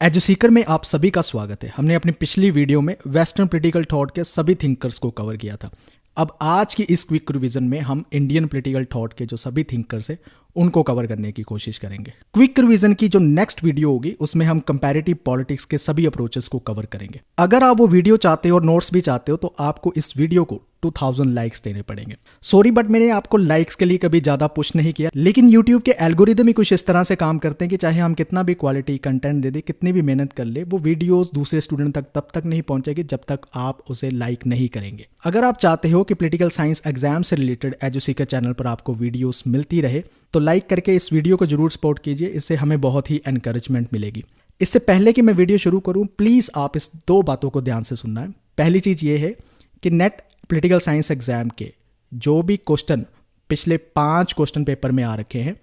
एजुसीकर में आप सभी का स्वागत है। हमने अपनी पिछली वीडियो में वेस्टर्न पॉलिटिकल थॉट के सभी थिंकर्स को कवर किया था। अब आज की इस क्विक रिवीजन में हम इंडियन पॉलिटिकल थॉट के जो सभी थिंकर्स हैं उनको कवर करने की कोशिश करेंगे। क्विक रिवीजन की जो नेक्स्ट वीडियो होगी उसमें हम कंपैरेटिव पॉलिटिक्स के सभी अप्रोचेस को कवर करेंगे। अगर आप वो वीडियो चाहते हो और नोट्स भी चाहते हो तो आपको इस वीडियो को 2000 लाइक्स देने पड़ेंगे। सॉरी बट मैंने आपको लाइक्स के लिए कभी ज्यादा पुश नहीं किया, लेकिन यूट्यूब के एल्गोरिदम ही कुछ इस तरह से काम करते हैं कि चाहे हम कितना भी क्वालिटी कंटेंट दे दे, कितनी भी मेहनत कर ले, वो वीडियोस दूसरे स्टूडेंट तक तब तक नहीं पहुंचेगी जब तक आप उसे लाइक नहीं करेंगे। अगर आप चाहते हो कि पॉलिटिकल साइंस एग्जाम से रिलेटेड एजुसीकर चैनल पर आपको वीडियोस मिलती रहे तो लाइक करके इस वीडियो को जरूर सपोर्ट कीजिए, इससे हमें बहुत ही एनकरेजमेंट मिलेगी। इससे पहले कि मैं वीडियो शुरू करूं, प्लीज आप इस दो बातों को ध्यान से सुनना है। पहली चीज ये है कि नेट पॉलिटिकल साइंस एग्जाम के जो भी क्वेश्चन पिछले 5 क्वेश्चन पेपर में आ रखे हैं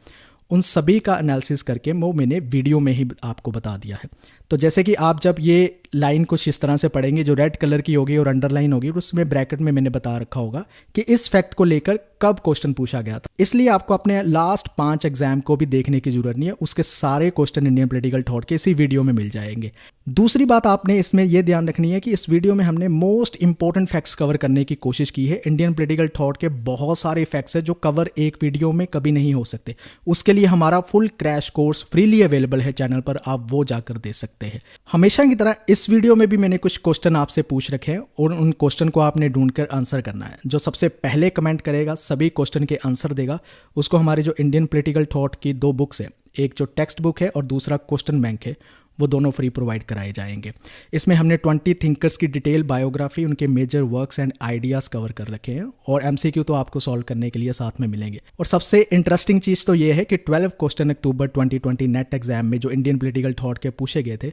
उन सभी का एनालिसिस करके वो मैंने वीडियो में ही आपको बता दिया है। तो जैसे कि आप जब ये लाइन कुछ इस तरह से पढ़ेंगे जो रेड कलर की होगी और अंडरलाइन होगी, उसमें ब्रैकेट में मैंने बता रखा होगा कि इस फैक्ट को लेकर कब क्वेश्चन पूछा गया था। इसलिए आपको अपने लास्ट 5 एग्जाम को भी देखने की जरूरत नहीं है, उसके सारे क्वेश्चन इंडियन पॉलिटिकल थॉट के इसी वीडियो में मिल जाएंगे। दूसरी बात आपने इसमें यह ध्यान रखनी है कि इस वीडियो में हमने मोस्ट इंपॉर्टेंट फैक्ट्स कवर करने की कोशिश की है। इंडियन पॉलिटिकल थॉट के बहुत सारे फैक्ट्स हैं जो कवर एक वीडियो में कभी नहीं हो सकते। उसके लिए हमारा full crash course freely available है चैनल पर, आप वो जाकर दे सकते हैं। हमेशा की तरह इस वीडियो में भी मैंने कुछ क्वेश्चन आपसे पूछ रखे हैं और उन क्वेश्चन को आपने ढूंढकर आंसर करना है। जो सबसे पहले कमेंट करेगा, सभी क्वेश्चन के आंसर देगा, उसको हमारे जो इंडियन पॉलिटिकल थॉट की 2 बुक्स है, एक जो टेक्स्ट बुक है और दूसरा क्वेश्चन बैंक है, वो दोनों फ्री प्रोवाइड कराए जाएंगे। इसमें हमने 20 थिंकर्स की डिटेल बायोग्राफी, उनके major works and ideas cover कर रखे हैं और एमसीक्यू तो आपको सॉल्व करने के लिए साथ में मिलेंगे। और सबसे इंटरेस्टिंग चीज़ तो ये है कि 12 क्वेश्चन अक्टूबर 2020 नेट एग्जाम में जो इंडियन पॉलिटिकल थॉट के पूछे गए थे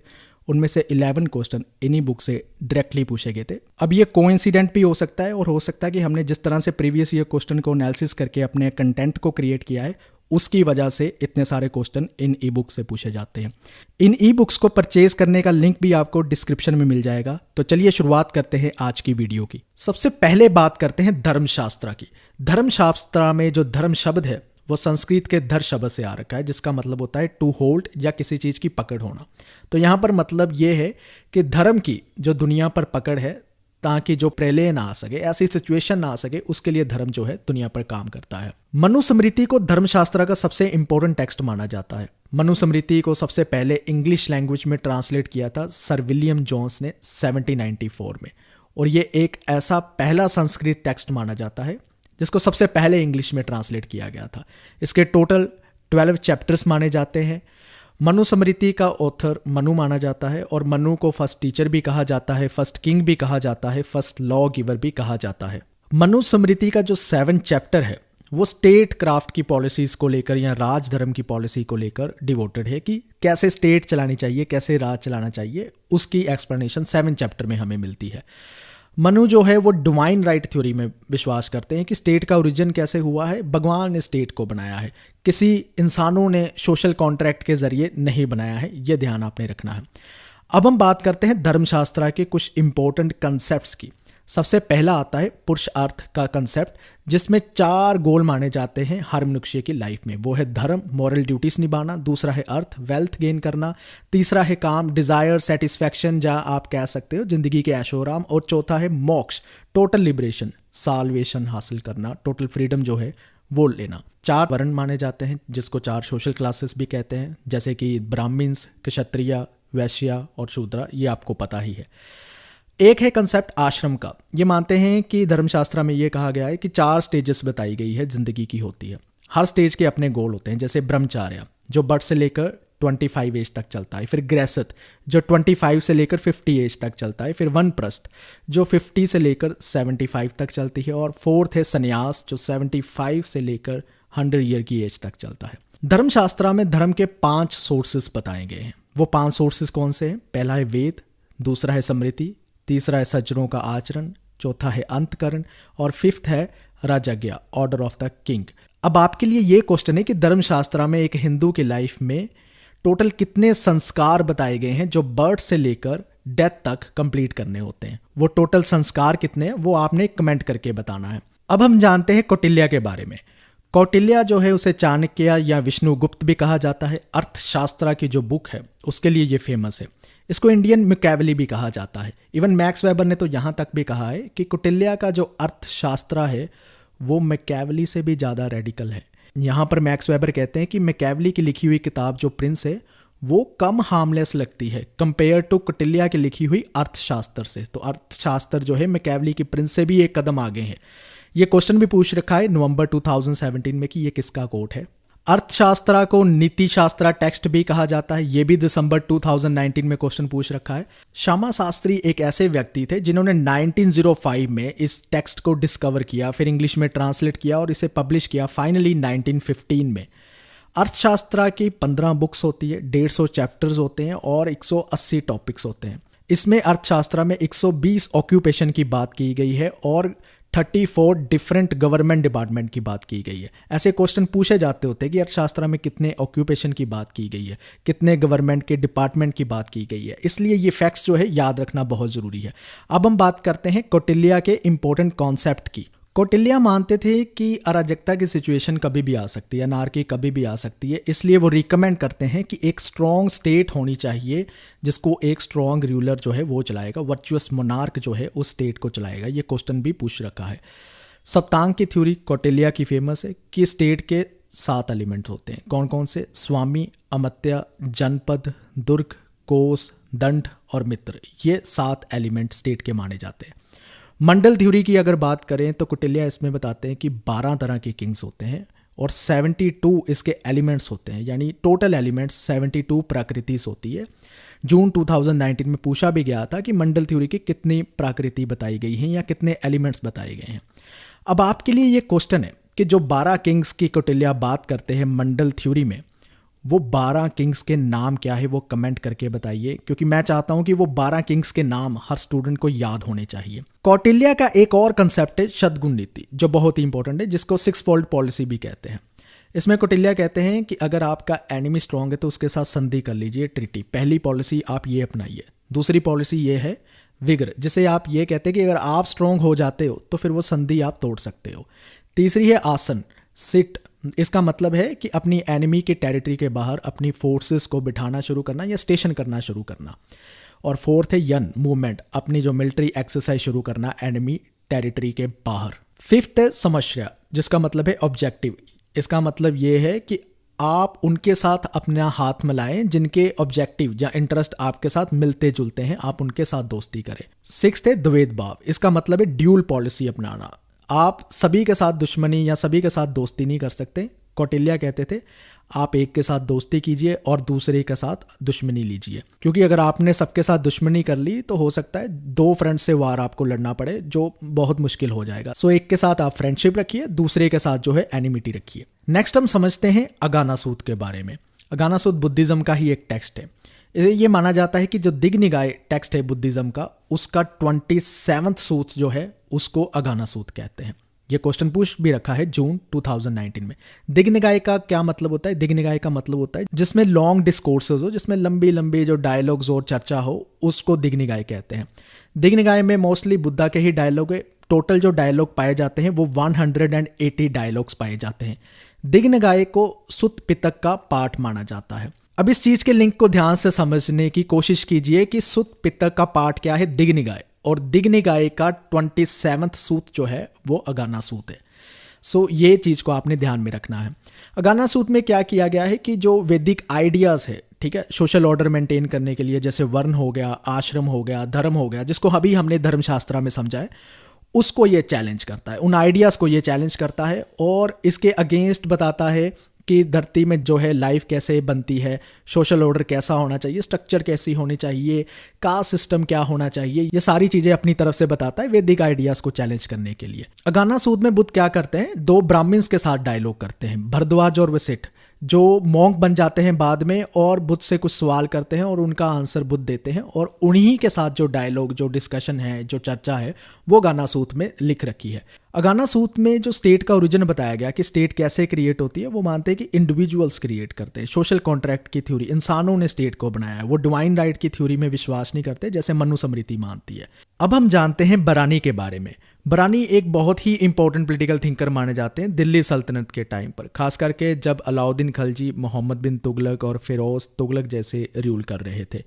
उनमें से 11 क्वेश्चन इन्हीं बुक से डायरेक्टली पूछे गए थे। अब ये कोइंसिडेंट भी हो सकता है और हो सकता है कि हमने जिस तरह से प्रीवियस ईयर क्वेश्चन को एनालिसिस करके अपने कंटेंट को क्रिएट किया है उसकी वजह से इतने सारे क्वेश्चन इन ई बुक से पूछे जाते हैं। इन ई बुक्स को परचेज करने का लिंक भी आपको डिस्क्रिप्शन में मिल जाएगा। तो चलिए शुरुआत करते हैं आज की वीडियो की। सबसे पहले बात करते हैं धर्मशास्त्र की। धर्मशास्त्र में जो धर्म शब्द है वो संस्कृत के धर शब्द से आ रखा है, जिसका मतलब होता है टू होल्ड या किसी चीज़ की पकड़ होना। तो यहाँ पर मतलब ये है कि धर्म की जो दुनिया पर पकड़ है ताकि जो प्रलय ना आ सके, ऐसी सिचुएशन ना आ सके, उसके लिए धर्म जो है दुनिया पर काम करता है। मनुस्मृति को धर्मशास्त्र का सबसे इंपॉर्टेंट टेक्स्ट माना जाता है। मनुस्मृति को सबसे पहले इंग्लिश लैंग्वेज में ट्रांसलेट किया था सर विलियम जोन्स ने 1794 में, और ये एक ऐसा पहला संस्कृत टेक्स्ट माना जाता है जिसको सबसे पहले इंग्लिश में ट्रांसलेट किया गया था। इसके टोटल 12 चैप्टर्स माने जाते हैं। मनुस्मृति का ऑथर मनु माना जाता है और मनु को फर्स्ट टीचर भी कहा जाता है, फर्स्ट किंग भी कहा जाता है, फर्स्ट लॉ गिवर भी कहा जाता है। मनुस्मृति का जो 7 चैप्टर है वो स्टेट क्राफ्ट की पॉलिसीज को लेकर या राज धर्म की पॉलिसी को लेकर डिवोटेड है कि कैसे स्टेट चलानी चाहिए, कैसे राज चलाना चाहिए, उसकी एक्सप्लेनेशन 7 चैप्टर में हमें मिलती है। मनु जो है वो डिवाइन राइट थ्योरी में विश्वास करते हैं कि स्टेट का ओरिजिन कैसे हुआ है, भगवान ने स्टेट को बनाया है, किसी इंसानों ने सोशल कॉन्ट्रैक्ट के जरिए नहीं बनाया है, यह ध्यान आपने रखना है। अब हम बात करते हैं धर्मशास्त्र के कुछ इंपॉर्टेंट कंसेप्ट्स की। सबसे पहला आता है पुरुषार्थ का कंसेप्ट, जिसमें 4 गोल माने जाते हैं हर मनुष्य की लाइफ में। वो है धर्म, मॉरल ड्यूटीज निभाना, दूसरा है अर्थ, वेल्थ गेन करना, तीसरा है काम, डिजायर, सेटिस्फैक्शन, जहां आप कह सकते हो जिंदगी के ऐशो आराम, और चौथा है मोक्ष, टोटल लिबरेशन, साल्वेशन हासिल करना, टोटल फ्रीडम जो है वो लेना। 4 वर्ण माने जाते हैं जिसको 4 सोशल क्लासेस भी कहते हैं, जैसे कि ब्राह्मण्स, क्षत्रिय, वैश्य और शूद्र, ये आपको पता ही है। एक है कंसेप्ट आश्रम का। ये मानते हैं कि धर्मशास्त्र में ये कहा गया है कि 4 स्टेजेस बताई गई है जिंदगी की होती है। हर स्टेज के अपने गोल होते हैं, जैसे ब्रह्मचार्य जो बर्थ से लेकर 25 एज तक चलता है, फिर गृहस्थ जो 25 से लेकर 50 एज तक चलता है, फिर वानप्रस्थ जो 50 से लेकर 75 तक चलती है, और 4th है संन्यास जो 75 से लेकर 100 ईयर की एज तक चलता है। धर्मशास्त्र में धर्म के 5 सोर्सेस बताए गए हैं। वो 5 सोर्सेस कौन से हैं? पहला है वेद, दूसरा है स्मृति, तीसरा है सज्जनों का आचरण, चौथा है अंतकरण, और 5th है राजज्ञा, ऑर्डर ऑफ द किंग। अब आपके लिए ये क्वेश्चन है कि धर्मशास्त्र में एक हिंदू की लाइफ में टोटल कितने संस्कार बताए गए हैं जो बर्थ से लेकर डेथ तक कंप्लीट करने होते हैं। वो टोटल संस्कार कितने हैं वो आपने कमेंट करके बताना है। अब हम जानते हैं कौटिल्य के बारे में। कौटिल्य जो है उसे चाणक्य या विष्णुगुप्त भी कहा जाता है। अर्थशास्त्र की जो बुक है उसके लिए ये फेमस है। इसको इंडियन मैकियावेली भी कहा जाता है। इवन मैक्स वेबर ने तो यहाँ तक भी कहा है कि कौटिल्य का जो अर्थशास्त्र है वो मैकियावेली से भी ज़्यादा रेडिकल है। यहाँ पर मैक्स वेबर कहते हैं कि मैकियावेली की लिखी हुई किताब जो प्रिंस है वो कम हार्मलेस लगती है कंपेयर टू कौटिल्य की लिखी हुई अर्थशास्त्र से। तो अर्थशास्त्र जो है मैकियावेली की प्रिंस से भी एक कदम आगे है। ये क्वेश्चन भी पूछ रखा है नवंबर 2017 में कि ये किसका कोट है। अर्थशास्त्र को नीति शास्त्र टेक्स्ट भी कहा जाता है। ये भी दिसंबर 2019 में क्वेश्चन पूछ रखा है। श्यामा शास्त्री एक ऐसे व्यक्ति थे जिन्होंने 1905 में इस टेक्स्ट को डिस्कवर किया, फिर इंग्लिश में ट्रांसलेट किया और इसे पब्लिश किया फाइनली 1915 में। अर्थशास्त्र की 15 बुक्स होती है, 150 चैप्टर्स होते हैं और 180 टॉपिक्स होते हैं। इसमें अर्थशास्त्र में 120 ऑक्यूपेशन की बात की गई है और 34 डिफरेंट गवर्नमेंट डिपार्टमेंट की बात की गई है। ऐसे क्वेश्चन पूछे जाते होते हैं कि अर्थशास्त्र में कितने ऑक्यूपेशन की बात की गई है, कितने गवर्नमेंट के डिपार्टमेंट की बात की गई है। इसलिए ये फैक्ट्स जो है याद रखना बहुत ज़रूरी है। अब हम बात करते हैं कौटिल्य के इंपॉर्टेंट कॉन्सेप्ट की। कौटिल्य मानते थे कि अराजकता की सिचुएशन कभी भी आ सकती है, अनार्की कभी भी आ सकती है। इसलिए वो रिकमेंड करते हैं कि एक स्ट्रॉन्ग स्टेट होनी चाहिए जिसको एक स्ट्रॉन्ग रूलर जो है वो चलाएगा, वर्चुअस मोनार्क जो है उस स्टेट को चलाएगा। ये क्वेश्चन भी पूछ रखा है। सप्तांग की थ्योरी कौटिल्य की फेमस है कि स्टेट के 7 एलिमेंट्स होते हैं। कौन कौन से? स्वामी, अमात्य, जनपद, दुर्ग, कोष, दंड और मित्र। ये 7 एलिमेंट स्टेट के माने जाते हैं। मंडल थ्योरी की अगर बात करें तो कौटिल्य इसमें बताते हैं कि 12 तरह के किंग्स होते हैं और 72 इसके एलिमेंट्स होते हैं, यानी टोटल एलिमेंट्स 72 प्रकृति होती है। जून 2019 में पूछा भी गया था कि मंडल थ्योरी की कितनी प्रकृति बताई गई हैं या कितने एलिमेंट्स बताए गए हैं। अब आपके लिए ये क्वेश्चन है कि जो 12 किंग्स की कौटिल्य बात करते हैं मंडल थ्योरी में, वो 12 किंग्स के नाम क्या है वो कमेंट करके बताइए, क्योंकि मैं चाहता हूं कि वो 12 किंग्स के नाम हर स्टूडेंट को याद होने चाहिए। कौटिल्य का एक और कंसेप्ट है शतगुण नीति, जो बहुत ही इंपॉर्टेंट है, जिसको 6-fold पॉलिसी भी कहते हैं। इसमें कौटिल्य कहते हैं कि अगर आपका एनिमी स्ट्रांग है तो उसके साथ संधि कर लीजिए, ट्रीटी। पहली पॉलिसी आप ये अपनाइए। दूसरी पॉलिसी ये है विग्र, जिसे आप ये कहते हैं कि अगर आप स्ट्रांग हो जाते हो तो फिर वो संधि आप तोड़ सकते हो। तीसरी है आसन, सिट। इसका मतलब है कि अपनी एनिमी के टेरिटरी के बाहर अपनी फोर्सेस को बिठाना शुरू करना या स्टेशन करना शुरू करना। और फोर्थ है यन, मूवमेंट, अपनी जो मिलिट्री एक्सरसाइज शुरू करना एनिमी टेरिटरी के बाहर। फिफ्थ है समस्या, जिसका मतलब है ऑब्जेक्टिव। इसका मतलब ये है कि आप उनके साथ अपना हाथ मिलाएं जिनके ऑब्जेक्टिव या इंटरेस्ट आपके साथ मिलते जुलते हैं, आप उनके साथ दोस्ती करें। सिक्स्थ है द्वैत भाव। इसका मतलब है ड्यूल पॉलिसी अपनाना। आप सभी के साथ दुश्मनी या सभी के साथ दोस्ती नहीं कर सकते। कौटिल्य कहते थे आप एक के साथ दोस्ती कीजिए और दूसरे के साथ दुश्मनी लीजिए, क्योंकि अगर आपने सबके साथ दुश्मनी कर ली तो हो सकता है 2 फ्रेंड से वार आपको लड़ना पड़े, जो बहुत मुश्किल हो जाएगा। सो एक के साथ आप फ्रेंडशिप रखिए, दूसरे के साथ जो है एनिमिटी रखिए। नेक्स्ट हम समझते हैं अगाना सूत्र के बारे में। अगाना सूत्र बुद्धिज्म का ही एक टेक्स्ट है। ये माना जाता है कि जो दिग्निकाय टेक्स्ट है बुद्धिज्म का, उसका 27वां सूत्र जो है उसको अगाना सूत्र कहते हैं। ये क्वेश्चन पूछ भी रखा है जून 2019 में। दिग्निकाय का क्या मतलब होता है? दिग्निकाय का मतलब होता है जिसमें लॉन्ग डिस्कोर्सेज हो, जिसमें लंबी लंबी जो डायलॉग्स और चर्चा हो, उसको दिग्निकाय कहते हैं। दिग्निकाय में मोस्टली बुद्धा के ही डायलॉग है। टोटल जो डायलॉग पाए जाते हैं वो 180 डायलॉग्स पाए जाते हैं। दिग्निकाय को सुत्त पिटक का पाठ माना जाता है। अब इस चीज के लिंक को ध्यान से समझने की कोशिश कीजिए कि सुत्त पिटक का पाठ क्या है, दिग्निकाय, और दिग्निकाय का 27वां सूत्र जो है वो अगाना सूत्र है। सो ये चीज को आपने ध्यान में रखना है। अगाना सूत्र में क्या किया गया है कि जो वैदिक आइडियाज है, ठीक है, सोशल ऑर्डर मेंटेन करने के लिए, जैसे वर्ण हो गया, आश्रम हो गया, धर्म हो गया, जिसको अभी हमने धर्मशास्त्र में समझा है, उसको ये चैलेंज करता है, उन आइडियाज को ये चैलेंज करता है और इसके अगेंस्ट बताता है कि धरती में जो है लाइफ कैसे बनती है, सोशल ऑर्डर कैसा होना चाहिए, स्ट्रक्चर कैसी होनी चाहिए, कास्ट सिस्टम क्या होना चाहिए, ये सारी चीजें अपनी तरफ से बताता है वैदिक आइडियाज को चैलेंज करने के लिए। अगाना सूत्र में बुद्ध क्या करते हैं, 2 ब्राह्मण्स के साथ डायलॉग करते हैं, भरद्वाज और वशिष्ठ, जो मॉन्क बन जाते हैं बाद में और बुद्ध से कुछ सवाल करते हैं और उनका आंसर बुद्ध देते हैं, और उन्हीं के साथ जो डायलॉग, जो डिस्कशन है, जो चर्चा है, वो अगाना सूत्र में लिख रखी है। अगाना सूत्र में जो स्टेट का ओरिजिन बताया गया कि स्टेट कैसे क्रिएट होती है, वो मानते हैं कि इंडिविजुअल्स क्रिएट करते हैं। सोशल कॉन्ट्रैक्ट की थ्योरी, इंसानों ने स्टेट को बनाया है। वो डिवाइन राइट की थ्योरी में विश्वास नहीं करते जैसे मनुस्मृति मानती है। अब हम जानते हैं बरानी के बारे में। बरानी एक बहुत ही इंपॉर्टेंट पॉलिटिकल थिंकर माने जाते हैं दिल्ली सल्तनत के टाइम पर, खास करके जब अलाउद्दीन खिलजी, मोहम्मद बिन तुगलक और फिरोज तुगलक जैसे रूल कर रहे थे।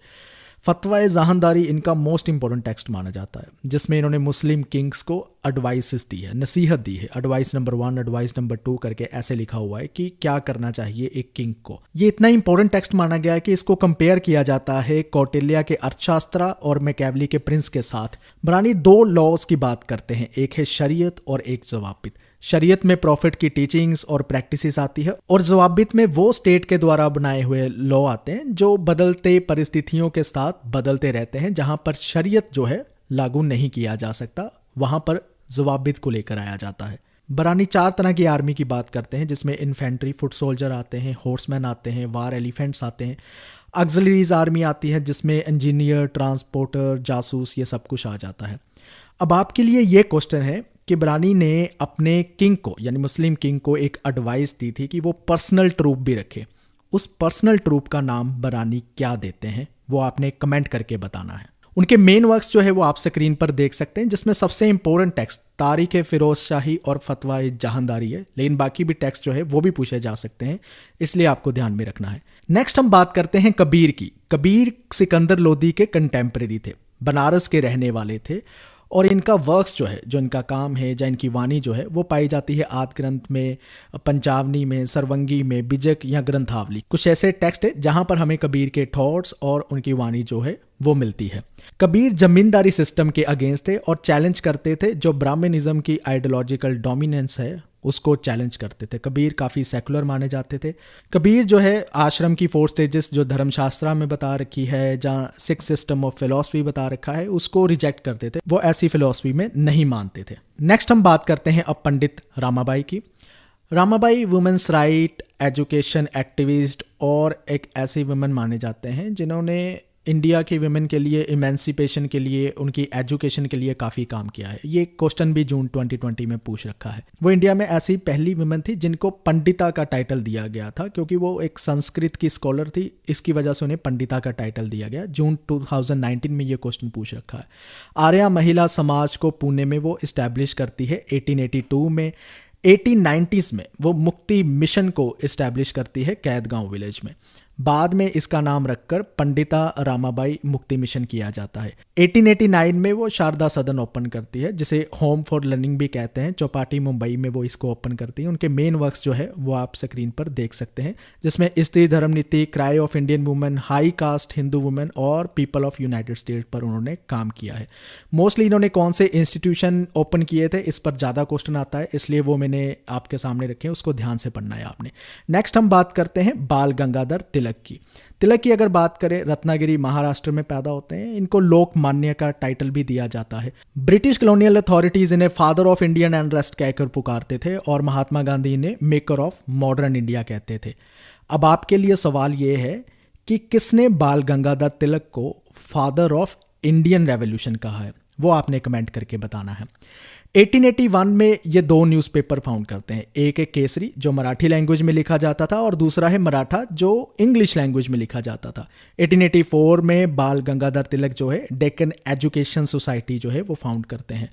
फतवा जहानदारी इनका मोस्ट इंपॉर्टेंट टेक्स्ट माना जाता है, जिसमें इन्होंने मुस्लिम किंग्स को एडवाइसेस दी है, नसीहत दी है। एडवाइस नंबर 1, एडवाइस नंबर 2 करके ऐसे लिखा हुआ है कि क्या करना चाहिए एक किंग को। ये इतना इंपॉर्टेंट टेक्स्ट माना गया है कि इसको कंपेयर किया जाता है कौटिल्य के अर्थशास्त्र और मैकियावेली के प्रिंस के साथ। बरानी 2 लॉज की बात करते हैं, एक है शरीयत और एक ज़वाबित। शरीयत में प्रॉफिट की टीचिंग्स और प्रैक्टिसेस आती है, और ज़वाबित में वो स्टेट के द्वारा बनाए हुए लॉ आते हैं जो बदलते परिस्थितियों के साथ बदलते रहते हैं। जहां पर शरीयत जो है लागू नहीं किया जा सकता, वहां पर ज़वाबित को लेकर आया जाता है। बरानी 4 तरह की आर्मी की बात करते हैं, जिसमें इन्फेंट्री, फुट सोल्जर आते हैं, हॉर्समैन आते हैं, वार एलिफेंट्स आते हैं, ऑक्सिलरीज आर्मी आती है जिसमें इंजीनियर, ट्रांसपोर्टर, जासूस, ये सब कुछ आ जाता है। अब आपके लिए ये क्वेश्चन है कि बरानी ने अपने किंग को, यानी मुस्लिम किंग को, एक एडवाइस दी थी कि वो पर्सनल ट्रूप भी रखे। उस पर्सनल ट्रूप का नाम बरानी क्या देते हैं, वो आपने कमेंट करके बताना है। उनके मेन वर्क्स जो है वो आप स्क्रीन पर देख सकते हैं, जिसमें सबसे इंपॉर्टेंट टेक्स्ट तारीख फिरोज शाही और फतवा जहानदारी है, लेकिन बाकी भी टेक्स्ट जो है वो भी पूछे जा सकते हैं, इसलिए आपको ध्यान में रखना है। नेक्स्ट हम बात करते हैं कबीर की। कबीर सिकंदर लोदी के कंटेम्प्रेरी थे, बनारस के रहने वाले थे, और इनका वर्क्स जो है, जो इनका काम है, या इनकी वाणी जो है, वो पाई जाती है आदि ग्रंथ में, पंचावनी में, सरवंगी में, बिजक या ग्रंथावली। कुछ ऐसे टेक्स्ट है जहां पर हमें कबीर के थॉट्स और उनकी वाणी जो है वो मिलती है। कबीर जमींदारी सिस्टम के अगेंस्ट थे और चैलेंज करते थे जो ब्राह्मणिज्म की आइडियोलॉजिकल डोमिनेंस है उसको चैलेंज करते थे। कबीर काफ़ी सेकुलर माने जाते थे। कबीर जो है आश्रम की 4 स्टेजेस जो धर्मशास्त्रा में बता रखी है, जहाँ 6 सिस्टम ऑफ फिलॉसफी बता रखा है, उसको रिजेक्ट करते थे, वो ऐसी फिलॉसफी में नहीं मानते थे। नेक्स्ट हम बात करते हैं अब पंडित रामाबाई की। Ramabai women's right, education activist और एक ऐसी वुमेन माने जाते हैं जिन्होंने इंडिया के विमेन के लिए, इमेंसिपेशन के लिए, उनकी एजुकेशन के लिए काफ़ी काम किया है। ये क्वेश्चन भी जून 2020 में पूछ रखा है। वो इंडिया में ऐसी पहली विमेन थी जिनको पंडिता का टाइटल दिया गया था, क्योंकि वो एक संस्कृत की स्कॉलर थी, इसकी वजह से उन्हें पंडिता का टाइटल दिया गया। जून 2019 में ये क्वेश्चन पूछ रखा है। आर्या महिला समाज को पुणे में वो इस्टेब्लिश करती है 1882 में। 1890s में वो मुक्ति मिशन को इस्टेब्लिश करती है कैदगांव विलेज में। बाद में इसका नाम रखकर पंडिता रामाबाई मुक्ति मिशन किया जाता है। 1889 में वो शारदा सदन ओपन करती है, जिसे होम फॉर लर्निंग भी कहते हैं। चौपाटी मुंबई में वो इसको ओपन करती है। उनके मेन वर्क्स जो है वो आप स्क्रीन पर देख सकते हैं, जिसमें स्त्री धर्म नीति, cry of Indian women, high cast Hindu women और पीपल ऑफ यूनाइटेड स्टेट पर उन्होंने काम किया है। मोस्टली इन्होंने कौन से इंस्टीट्यूशन ओपन किए थे, इस पर ज़्यादा क्वेश्चन आता है, इसलिए वो मैंने आपके सामने रखे हैं, उसको ध्यान से पढ़ना है आपने। नेक्स्ट हम बात करते हैं बाल गंगाधर तिलक की। तिलक की अगर बात करें, रत्नागिरी महाराष्ट्र में पैदा होते हैं। इनको लोकमान्य का टाइटल भी दिया जाता है। ब्रिटिश कॉलोनियल अथॉरिटीज इन्हें फादर ऑफ इंडियन अनरेस्ट कहकर पुकारते थे और महात्मा गांधी इन्हें मेकर ऑफ मॉडर्न इंडिया कहते थे। अब आपके लिए सवाल ये है कि किसने बाल गंगाधर तिलक को फादर ऑफ इंडियन रेवोल्यूशन कहा है, वो आपने कमेंट करके बताना है। 1881 में ये 2 न्यूज़पेपर फाउंड करते हैं। एक है केसरी जो मराठी लैंग्वेज में लिखा जाता था, और दूसरा है मराठा जो इंग्लिश लैंग्वेज में लिखा जाता था। 1884 में बाल गंगाधर तिलक जो है डेक्कन एजुकेशन सोसाइटी जो है वो फाउंड करते हैं।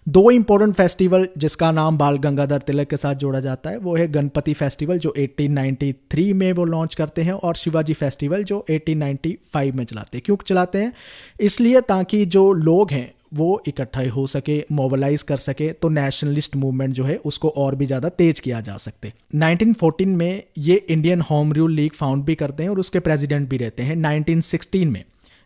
2 इंपॉर्टेंट फेस्टिवल जिसका नाम बाल गंगाधर तिलक के साथ जोड़ा जाता है वो है गणपति फेस्टिवल जो 1893 में वो लॉन्च करते हैं, और शिवाजी फेस्टिवल जो 1895 में चलाते हैं। क्यों चलाते हैं? इसलिए ताकि जो लोग हैं वो इकट्ठा हो सके, मोबिलाइज कर सके, तो नेशनलिस्ट मूवमेंट जो है उसको और भी ज़्यादा तेज किया जा सकते। 1914 में ये Indian home rule league found भी करते हैं और उसके प्रेसिडेंट भी रहते हैं। 1916 में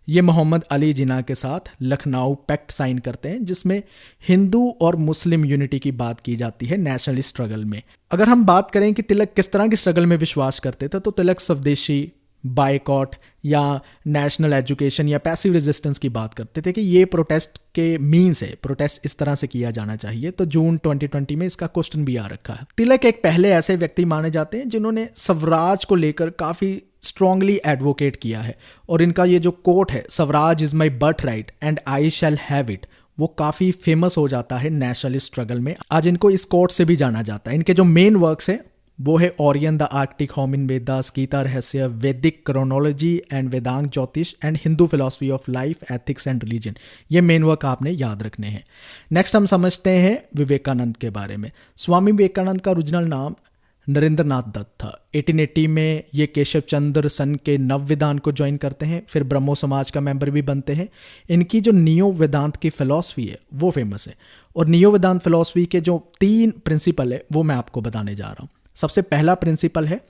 ये मोहम्मद अली जिन्ना के साथ लखनऊ पैक्ट साइन करते हैं, जिसमें हिंदू और मुस्लिम यूनिटी की बात की जाती है नेशनलिस्ट स्ट्रगल में। अगर हम बात करें कि तिलक किस तरह की स्ट्रगल में विश्वास करते थे, तो तिलक स्वदेशी, बायकॉट या नेशनल एजुकेशन या पैसिव रेजिस्टेंस की बात करते थे कि ये प्रोटेस्ट के मीन्स है, प्रोटेस्ट इस तरह से किया जाना चाहिए। तो जून 2020 में इसका क्वेश्चन भी आ रखा है। तिलक एक पहले ऐसे व्यक्ति माने जाते हैं जिन्होंने स्वराज को लेकर काफ़ी स्ट्रांगली एडवोकेट किया है, और इनका ये जो कोट है, Swaraj is my birth right and I shall have it, वो काफ़ी फेमस हो जाता है नेशनलिस्ट स्ट्रगल में। आज इनको इस कोट से भी जाना जाता है। इनके जो मेन वर्क्स है वो है Orion the Arctic home in Vedas, Gita Rahasya, Vedic chronology and Vedanga Jyotish and Hindu philosophy of life, ethics and religion. ये मेन वर्क आपने याद रखने हैं। नेक्स्ट हम समझते हैं विवेकानंद के बारे में। स्वामी विवेकानंद का ओरिजिनल नाम नरेंद्रनाथ दत्त था। 1880 में ये केशव चंद्र सन के नव वेदांत को ज्वाइन करते हैं, फिर ब्रह्मो समाज का मेंबर भी बनते हैं। इनकी जो नियो वेदांत की फिलॉसफी है वो फेमस है, और नियो वेदांत फिलॉसफी के जो 3 प्रिंसिपल है वो मैं आपको बताने जा रहा हूँ। सबसे पहला प्रिंसिपल है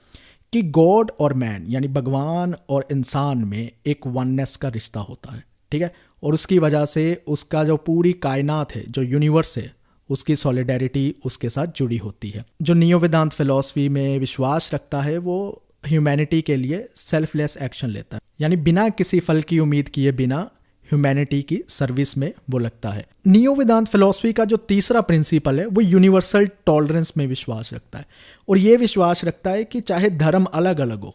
कि गॉड और मैन यानी भगवान और इंसान में एक वननेस का रिश्ता होता है, ठीक है, और उसकी वजह से उसका जो पूरी कायनात है, जो यूनिवर्स है, उसकी सॉलिडेरिटी उसके साथ जुड़ी होती है। जो नियो वेदांत फिलॉसफी में विश्वास रखता है वो ह्यूमैनिटी के लिए सेल्फलेस एक्शन लेता है, यानी बिना किसी फल की उम्मीद किए बिना ह्यूमैनिटी की सर्विस में वो लगता है। नियो वेदांत फिलॉसफी का जो तीसरा प्रिंसिपल है वो यूनिवर्सल टॉलरेंस में विश्वास रखता है, और ये विश्वास रखता है कि चाहे धर्म अलग अलग हो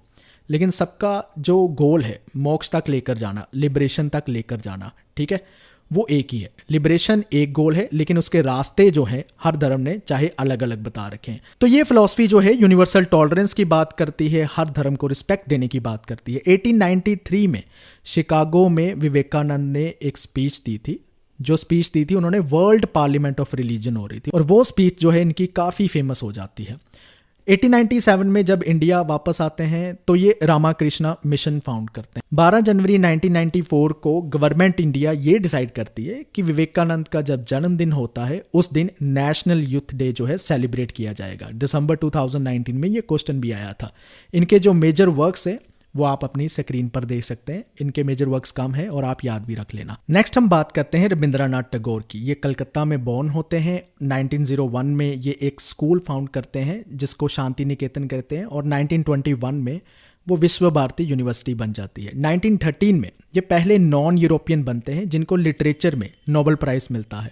लेकिन सबका जो गोल है मोक्ष तक लेकर जाना, लिबरेशन तक लेकर जाना, ठीक है, वो एक ही है। लिबरेशन एक गोल है, लेकिन उसके रास्ते जो हैं हर धर्म ने चाहे अलग अलग बता रखे हैं। तो ये फिलॉसफी जो है यूनिवर्सल टॉलरेंस की बात करती है, हर धर्म को रिस्पेक्ट देने की बात करती है। 1893 में शिकागो में विवेकानंद ने एक स्पीच दी थी। जो स्पीच दी थी उन्होंने वर्ल्ड पार्लियामेंट ऑफ रिलीजन हो रही थी, और वो स्पीच जो है इनकी काफ़ी फेमस हो जाती है। 1897 में जब इंडिया वापस आते हैं तो ये रामाकृष्णा मिशन फाउंड करते हैं। 12 जनवरी 1994 को गवर्नमेंट इंडिया ये डिसाइड करती है कि विवेकानंद का जब जन्मदिन होता है उस दिन नेशनल यूथ डे जो है सेलिब्रेट किया जाएगा। दिसंबर 2019 में ये क्वेश्चन भी आया था। इनके जो मेजर वर्क्स है वो आप अपनी स्क्रीन पर देख सकते हैं। इनके मेजर वर्क्स कम है और आप याद भी रख लेना। नेक्स्ट हम बात करते हैं रविंद्रनाथ टैगोर की। ये कलकत्ता में बॉर्न होते हैं। 1901 में ये एक स्कूल फाउंड करते हैं जिसको शांति निकेतन कहते हैं, और 1921 में वो विश्व भारती यूनिवर्सिटी बन जाती है। 1913 में ये पहले नॉन यूरोपियन बनते हैं जिनको लिटरेचर में नोबेल प्राइज़ मिलता है।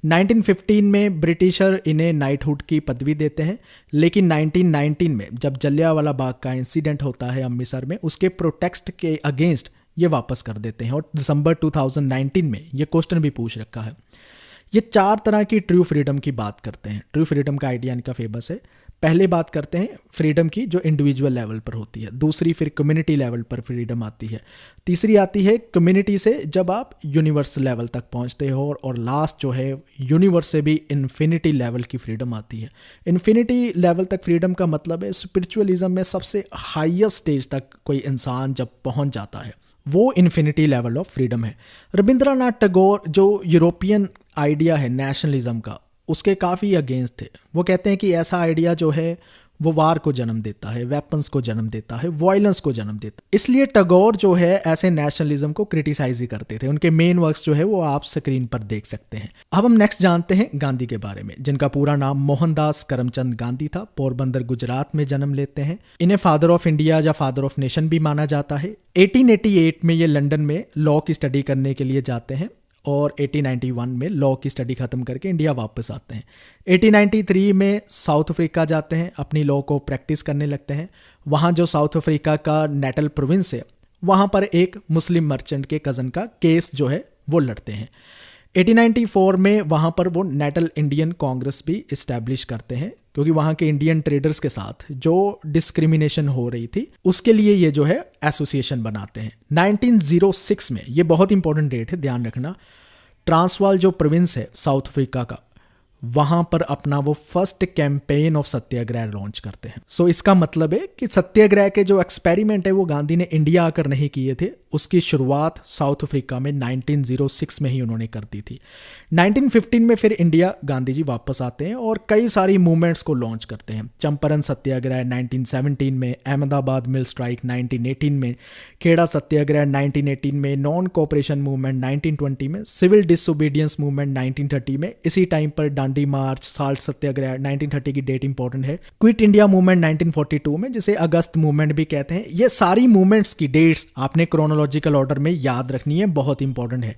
1915 में ब्रिटिशर इन्हें नाइटहुड की पदवी देते हैं, लेकिन 1919 में जब जलियांवाला बाग का इंसिडेंट होता है अमृतसर में, उसके प्रोटेस्ट के अगेंस्ट ये वापस कर देते हैं, और दिसंबर 2019 में ये क्वेश्चन भी पूछ रखा है। ये 4 तरह की ट्रू फ्रीडम की बात करते हैं। ट्रू फ्रीडम का आइडिया इनका फेमस है। पहले बात करते हैं फ्रीडम की जो इंडिविजुअल लेवल पर होती है, दूसरी फिर कम्युनिटी लेवल पर फ्रीडम आती है, तीसरी आती है कम्युनिटी से जब आप यूनिवर्स लेवल तक पहुंचते हो, और लास्ट जो है यूनिवर्स से भी इन्फिनिटी लेवल की फ्रीडम आती है। इन्फिनिटी लेवल तक फ्रीडम का मतलब है स्पिरिचुअलिज्म में सबसे हाईएस्ट स्टेज तक कोई इंसान जब पहुंच जाता है वो इन्फिनिटी लेवल ऑफ फ्रीडम है। रविंद्रनाथ टैगोर जो यूरोपियन आइडिया है नेशनलिज्म का उसके काफ़ी अगेंस्ट थे। वो कहते हैं कि ऐसा आइडिया जो है वो वार को जन्म देता है, वेपन्स को जन्म देता है, वायलेंस को जन्म देता है। इसलिए टैगोर जो है ऐसे नेशनलिज्म को क्रिटिसाइज ही करते थे। उनके मेन वर्क्स जो है वो आप स्क्रीन पर देख सकते हैं। अब हम नेक्स्ट जानते हैं गांधी के बारे में, जिनका पूरा नाम मोहनदास करमचंद गांधी था। पोरबंदर गुजरात में जन्म लेते हैं। इन्हें फादर ऑफ इंडिया या फादर ऑफ नेशन भी माना जाता है। 1888 में ये लंदन में लॉ की स्टडी करने के लिए जाते हैं, और 1891 में लॉ की स्टडी खत्म करके इंडिया वापस आते हैं। 1893 में साउथ अफ्रीका जाते हैं, अपनी लॉ को प्रैक्टिस करने लगते हैं। वहाँ जो साउथ अफ्रीका का नेटल प्रोविंस है वहाँ पर एक मुस्लिम मर्चेंट के कज़न का केस जो है वो लड़ते हैं। 1894 में वहाँ पर वो नेटल इंडियन कांग्रेस भी इस्टेब्लिश करते हैं, क्योंकि वहाँ के इंडियन ट्रेडर्स के साथ जो डिस्क्रिमिनेशन हो रही थी उसके लिए ये जो है एसोसिएशन बनाते हैं। 1906 में, ये बहुत इंपॉर्टेंट डेट है, ध्यान रखना, ट्रांसवाल जो प्रोविंस है साउथ अफ्रीका का, वहां पर अपना वो first campaign of Satyagraha launch करते हैं। सो इसका मतलब है कि सत्याग्रह के जो एक्सपेरिमेंट है वो गांधी ने इंडिया आकर नहीं किए थे, उसकी शुरुआत साउथ अफ्रीका में 1906 में ही उन्होंने कर दी थी। 1915 में फिर इंडिया गांधी जी वापस आते हैं और कई सारी मूवमेंट्स को लॉन्च करते हैं। चंपारण सत्याग्रह 1917 में, अहमदाबाद मिल स्ट्राइक 1918 में, खेड़ा सत्याग्रह 1918 में, नॉन कोऑपरेशन मूवमेंट 1920 में, सिविल डिसओबीडियंस मूवमेंट 1930 में, इसी टाइम पर डांडी मार्च, साल्ट सत्याग्रह 1930 की डेट इंपॉर्टेंट है, क्विट इंडिया मूवमेंट 1942 में, जिसे अगस्त मूवमेंट भी कहते हैं। ये सारी मूवमेंट्स की डेट्स आपने क्रोनोलॉजी क्रोनोलॉजिकल ऑर्डर में याद रखनी है, बहुत इंपॉर्टेंट है।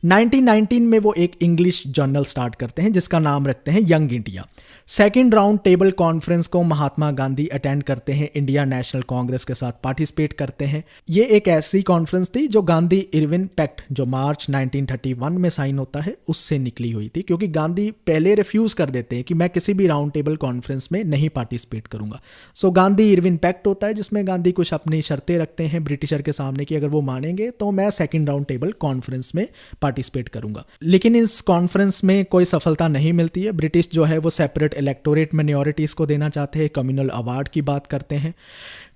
1919 में वो एक इंग्लिश जर्नल स्टार्ट करते हैं जिसका नाम रखते हैं young India. Second round table conference को महात्मा गांधी अटेंड करते हैं, इंडिया नेशनल कांग्रेस के साथ पार्टिसिपेट करते हैं। ये एक ऐसी कॉन्फ्रेंस थी जो गांधी इरविन पैक्ट जो मार्च 1931 में साइन होता है उससे निकली हुई थी, क्योंकि गांधी पहले रिफ्यूज कर देते हैं कि मैं किसी भी राउंड टेबल कॉन्फ्रेंस में नहीं पार्टिसिपेट करूंगा। सो गांधी इरविन पैक्ट होता है जिसमें गांधी कुछ अपनी शर्तें रखते हैं ब्रिटिशर के सामने कि अगर वो मानेंगे तो मैं सेकेंड राउंड टेबल कॉन्फ्रेंस में पार्टिसिपेट करूंगा। लेकिन इस कॉन्फ्रेंस में कोई सफलता नहीं मिलती है। ब्रिटिश जो है वो सेपरेट इलेक्टोरेट माइनॉरिटीज को देना चाहते हैं, कम्युनल अवार्ड की बात करते हैं।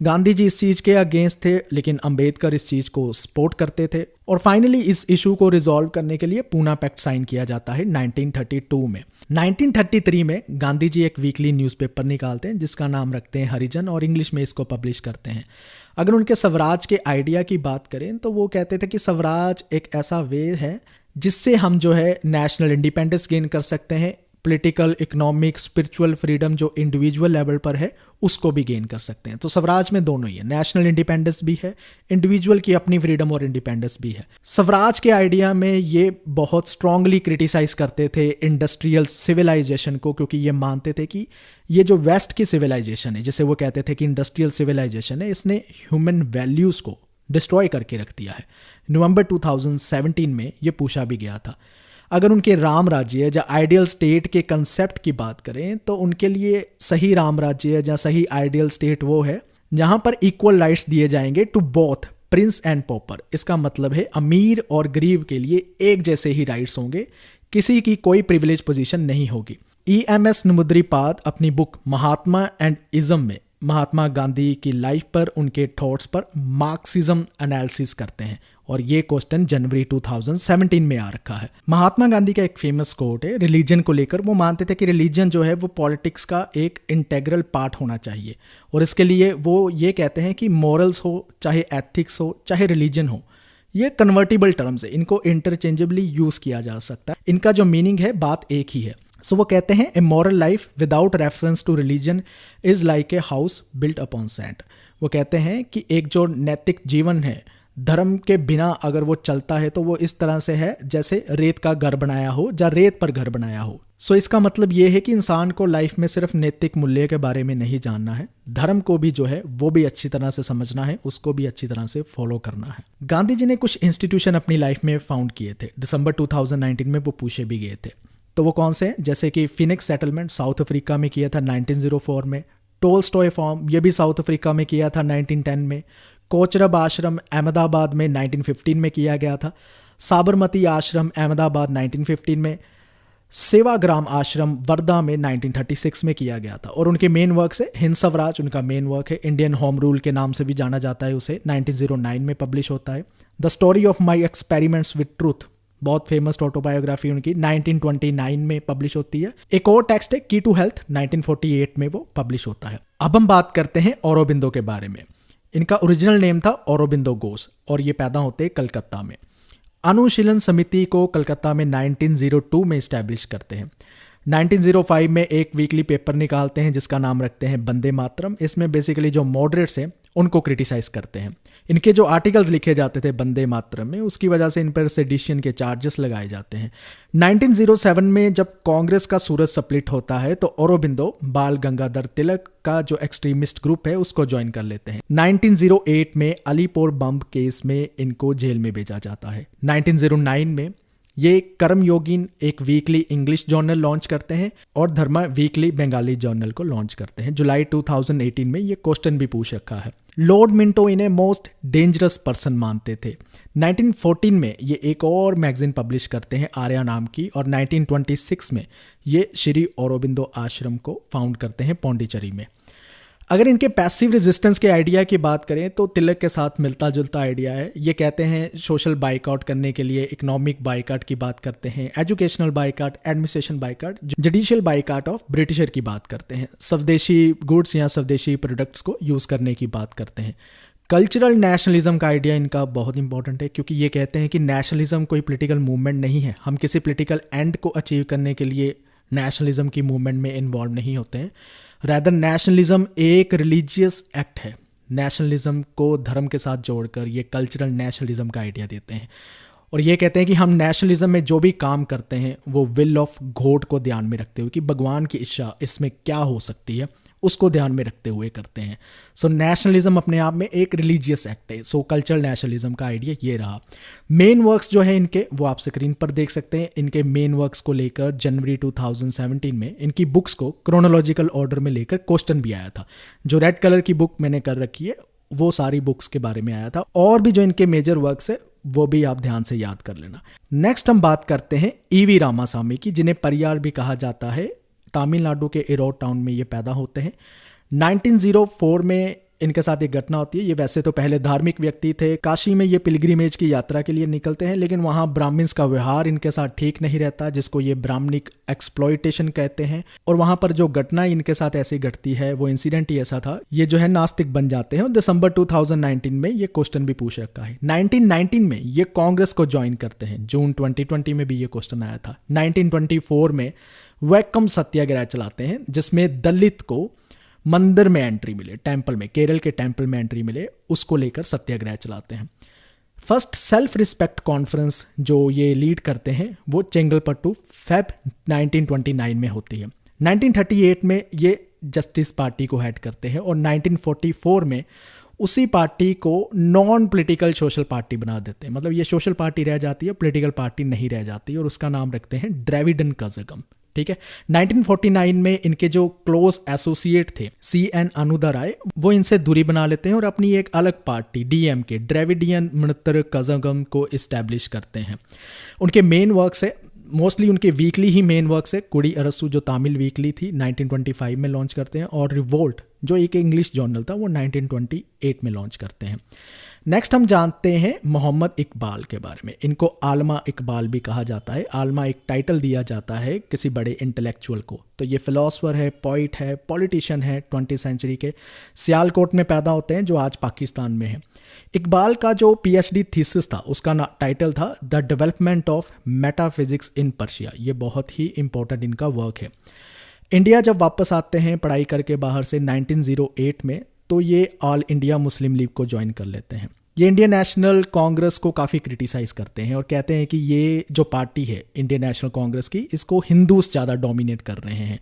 गांधी जी इस चीज के अगेंस्ट थे, लेकिन अंबेडकर इस चीज को सपोर्ट करते थे। और फाइनली इस इशू को रिजॉल्व करने के लिए पूना पैक्ट साइन किया जाता है 1932 में। 1933 में गांधी जी एक वीकली न्यूज़पेपर निकालते हैं जिसका नाम रखते हैं हरिजन, और इंग्लिश में इसको पब्लिश करते हैं। अगर उनके स्वराज के आइडिया की बात करें तो वो कहते थे कि स्वराज एक ऐसा वे है जिससे हम जो है नेशनल इंडिपेंडेंस गेन कर सकते हैं, पॉलिटिकल, इकोनॉमिक, स्पिरिचुअल फ्रीडम जो इंडिविजुअल लेवल पर है उसको भी गेन कर सकते हैं। तो स्वराज में दोनों ही है, नेशनल इंडिपेंडेंस भी है, इंडिविजुअल की अपनी फ्रीडम और इंडिपेंडेंस भी है। स्वराज के आइडिया में ये बहुत स्ट्रांगली क्रिटिसाइज करते थे इंडस्ट्रियल सिविलाइजेशन को, क्योंकि ये मानते थे कि ये जो वेस्ट की सिविलाइजेशन है, जिसे वो कहते थे कि इंडस्ट्रियल सिविलाइजेशन है, इसने ह्यूमन वैल्यूज़ को डिस्ट्रॉय करके रख दिया है। नवंबर 2017 में ये पूछा भी गया था। अगर उनके राम राज्य या आइडियल स्टेट के कंसेप्ट की बात करें तो उनके लिए सही राम राज्य या सही आइडियल स्टेट वो है जहां पर इक्वल राइट्स दिए जाएंगे to both prince and pauper. इसका मतलब है अमीर और गरीब के लिए एक जैसे ही राइट्स होंगे, किसी की कोई प्रिविलेज पोजीशन नहीं होगी। EMS नमुद्रीपाद अपनी बुक महात्मा एंड इज्म में महात्मा गांधी की लाइफ पर, उनके थॉट्स पर मार्क्सिज्म एनालिसिस करते हैं, और ये क्वेश्चन जनवरी 2017 में आ रखा है। महात्मा गांधी का एक फेमस कोट है रिलीजन को लेकर। वो मानते थे कि रिलीजन जो है वो पॉलिटिक्स का एक इंटेग्रल पार्ट होना चाहिए, और इसके लिए वो ये कहते हैं कि मॉरल्स हो, चाहे एथिक्स हो, चाहे रिलीजन हो, ये कन्वर्टिबल टर्म्स है, इनको इंटरचेंजेबली यूज किया जा सकता है। इनका जो मीनिंग है बात एक ही है। सो वो कहते हैं a moral life without reference to religion is like a house built upon sand. वो कहते हैं कि एक जो नैतिक जीवन है धर्म के बिना अगर वो चलता है तो वो इस तरह से है जैसे रेत का घर बनाया हो या रेत पर घर बनाया हो। सो इसका मतलब ये है कि इंसान को लाइफ में सिर्फ नैतिक मूल्य के बारे में नहीं जानना है, धर्म को भी जो है वो भी अच्छी तरह से समझना है, उसको भी अच्छी तरह से फॉलो करना है। गांधी जी ने कुछ इंस्टीट्यूशन अपनी लाइफ में फाउंड किए थे, दिसंबर 2019 में वो पूछे भी गए थे। तो वो कौन से हैं? जैसे कि फिनिक्स सेटलमेंट साउथ अफ्रीका में किया था 1904 में, टोल्स्टॉय फार्म ये भी साउथ अफ्रीका में किया था 1910 में, कोचरब आश्रम अहमदाबाद में 1915 में किया गया था, साबरमती आश्रम अहमदाबाद 1915 में, सेवाग्राम आश्रम वर्धा में 1936 में किया गया था। और उनके मेन वर्क से हिंद स्वराज उनका मेन वर्क है, इंडियन होम रूल के नाम से भी जाना जाता है उसे, 1909 में पब्लिश होता है। The story of my experiments with truth बहुत फेमस ऑटोबायोग्राफी उनकी 1929 में पब्लिश होती है। एक और टेक्स्ट है की टू हेल्थ 1948 में वो पब्लिश होता है। अब हम बात करते हैं औरोबिंदो के बारे में। इनका ओरिजिनल नेम था औरोबिंदो घोष और ये पैदा होते कलकत्ता में। अनुशीलन समिति को कलकत्ता में 1902 में इस्टेब्लिश करते हैं। 1905 में एक वीकली पेपर निकालते हैं जिसका नाम रखते हैं वंदे मातरम। इसमें बेसिकली जो मॉडरेट्स हैं उनको क्रिटिसाइज करते हैं। इनके जो आर्टिकल्स लिखे जाते थे वंदे मातरम में उसकी वजह से इन पर सेडिशन के चार्जेस लगाए जाते हैं। 1907 में जब कांग्रेस का सूरज स्प्लिट होता है तो औरोबिंदो बाल गंगाधर तिलक का जो एक्सट्रीमिस्ट ग्रुप है उसको ज्वाइन कर लेते हैं। 1908 में अलीपुर बम केस में इनको जेल में भेजा जाता है। 1909 में ये कर्म योगिन एक वीकली इंग्लिश जर्नल लॉन्च करते हैं और धर्मा वीकली बंगाली जर्नल को लॉन्च करते हैं। जुलाई 2018 में ये क्वेश्चन भी पूछ रखा है। लॉर्ड मिंटो इन्हें मोस्ट डेंजरस पर्सन मानते थे। 1914 में ये एक और मैगजीन पब्लिश करते हैं आर्या नाम की, और 1926 में ये श्री औरोबिंदो आश्रम को फाउंड करते हैं पौंडीचेरी में। अगर इनके पैसिव रेजिस्टेंस के आइडिया की बात करें तो तिलक के साथ मिलता जुलता आइडिया है। ये कहते हैं सोशल बाइकआउट करने के लिए इकोनॉमिक बाइकआउट की बात करते हैं, educational boycott, administration boycott, judicial boycott of britisher की बात करते हैं, स्वदेशी गुड्स या स्वदेशी प्रोडक्ट्स को यूज़ करने की बात करते हैं। कल्चरल नेशनलिज्म का आइडिया इनका बहुत इंपॉर्टेंट है क्योंकि ये कहते हैं कि नेशनलिज्म कोई पॉलिटिकल मूवमेंट नहीं है, हम किसी पॉलिटिकल एंड को अचीव करने के लिए नेशनलिज्म की मूवमेंट में इन्वॉल्व नहीं होते हैं। रैदर नेशनलिज्म एक रिलीजियस एक्ट है। नेशनलिज्म को धर्म के साथ जोड़कर ये कल्चरल नेशनलिज्म का आइडिया देते हैं और ये कहते हैं कि हम नेशनलिज्म में जो भी काम करते हैं वो विल ऑफ गॉड को ध्यान में रखते हुए कि भगवान की इच्छा इसमें क्या हो सकती है उसको ध्यान में रखते हुए करते हैं। सो नेशनलिज्म अपने आप में एक रिलीजियस एक्ट है। सो कल्चरल नेशनलिज्म का आइडिया ये रहा। मेन वर्क्स जो है इनके वो आप स्क्रीन पर देख सकते हैं। इनके मेन वर्क्स को लेकर जनवरी 2017 में इनकी बुक्स को क्रोनोलॉजिकल ऑर्डर में लेकर क्वेश्चन भी आया था। जो रेड कलर की बुक मैंने कर रखी है वो सारी बुक्स के बारे में आया था और भी जो इनके मेजर वर्क्स है वो भी आप ध्यान से याद कर लेना। नेक्स्ट हम बात करते हैं ईवी रामासामी की, जिन्हें परियार भी कहा जाता है। तमिलनाडु के इरोड टाउन में ये पैदा होते हैं। 1904 में इनके साथ एक घटना होती है। ये वैसे तो पहले धार्मिक व्यक्ति थे। काशी में ये पिलग्रिमेज की यात्रा के लिए निकलते हैं, लेकिन वहाँ ब्राह्मण्स का व्यवहार इनके साथ ठीक नहीं रहता, जिसको ये ब्राह्मणिक एक्सप्लॉयटेशन कहते हैं। और वहाँ पर जो घटना इनके साथ ऐसी घटती है वो इंसिडेंट ही ऐसा था, ये जो है नास्तिक बन जाते हैं। और दिसंबर 2019 में ये क्वेश्चन भी पूछ रखा है। 1919 में ये कांग्रेस को ज्वाइन करते हैं। जून 2020 में भी ये क्वेश्चन आया था। 1924 में वैक्कम सत्याग्रह चलाते हैं, जिसमें दलित को मंदिर में एंट्री मिले, टेंपल में, केरल के टेंपल में एंट्री मिले, उसको लेकर सत्याग्रह चलाते हैं। फर्स्ट सेल्फ रिस्पेक्ट कॉन्फ्रेंस जो ये लीड करते हैं वो चेंगलपट्टू फेब 1929 में होती है। 1938 में ये जस्टिस पार्टी को हेड करते हैं और 1944 में उसी पार्टी को नॉन पॉलिटिकल सोशल पार्टी बना देते हैं। मतलब ये सोशल पार्टी रह जाती है, पॉलिटिकल पार्टी नहीं रह जाती, और उसका नाम रखते हैं द्रविडन कज़गम। ठीक है। 1949 में इनके जो क्लोज एसोसिएट थे CN अनुदा राय, वो इनसे दूरी बना लेते हैं और अपनी एक अलग party DMK Dravidian Munnetra Kazhagam को इस्टेब्लिश करते हैं। उनके मेन वर्क्स है, मोस्टली उनके वीकली ही मेन वर्क्स है। कुड़ी अरसू जो तमिल वीकली थी 1925 में लॉन्च करते हैं, और रिवोल्ट जो एक इंग्लिश जर्नल था वो 1928 में लॉन्च करते हैं। नेक्स्ट हम जानते हैं मोहम्मद इकबाल के बारे में। इनको आलमा इकबाल भी कहा जाता है। आलमा एक टाइटल दिया जाता है किसी बड़े इंटेलेक्चुअल को। तो ये फिलोसफर है, पोइट है, पॉलिटिशियन है। 20वीं सेंचुरी के सियालकोट में पैदा होते हैं जो आज पाकिस्तान में है। इकबाल का जो PhD थीसिस था उसका टाइटल था the development of metaphysics in Persia. ये बहुत ही इंपॉर्टेंट इनका वर्क है। इंडिया जब वापस आते हैं पढ़ाई करके बाहर से 1908 में, तो ये ऑल इंडिया मुस्लिम लीग को ज्वाइन कर लेते हैं। ये इंडियन नेशनल कांग्रेस को काफ़ी क्रिटिसाइज़ करते हैं और कहते हैं कि ये जो पार्टी है इंडियन नेशनल कांग्रेस की, इसको हिंदूस ज़्यादा डोमिनेट कर रहे हैं।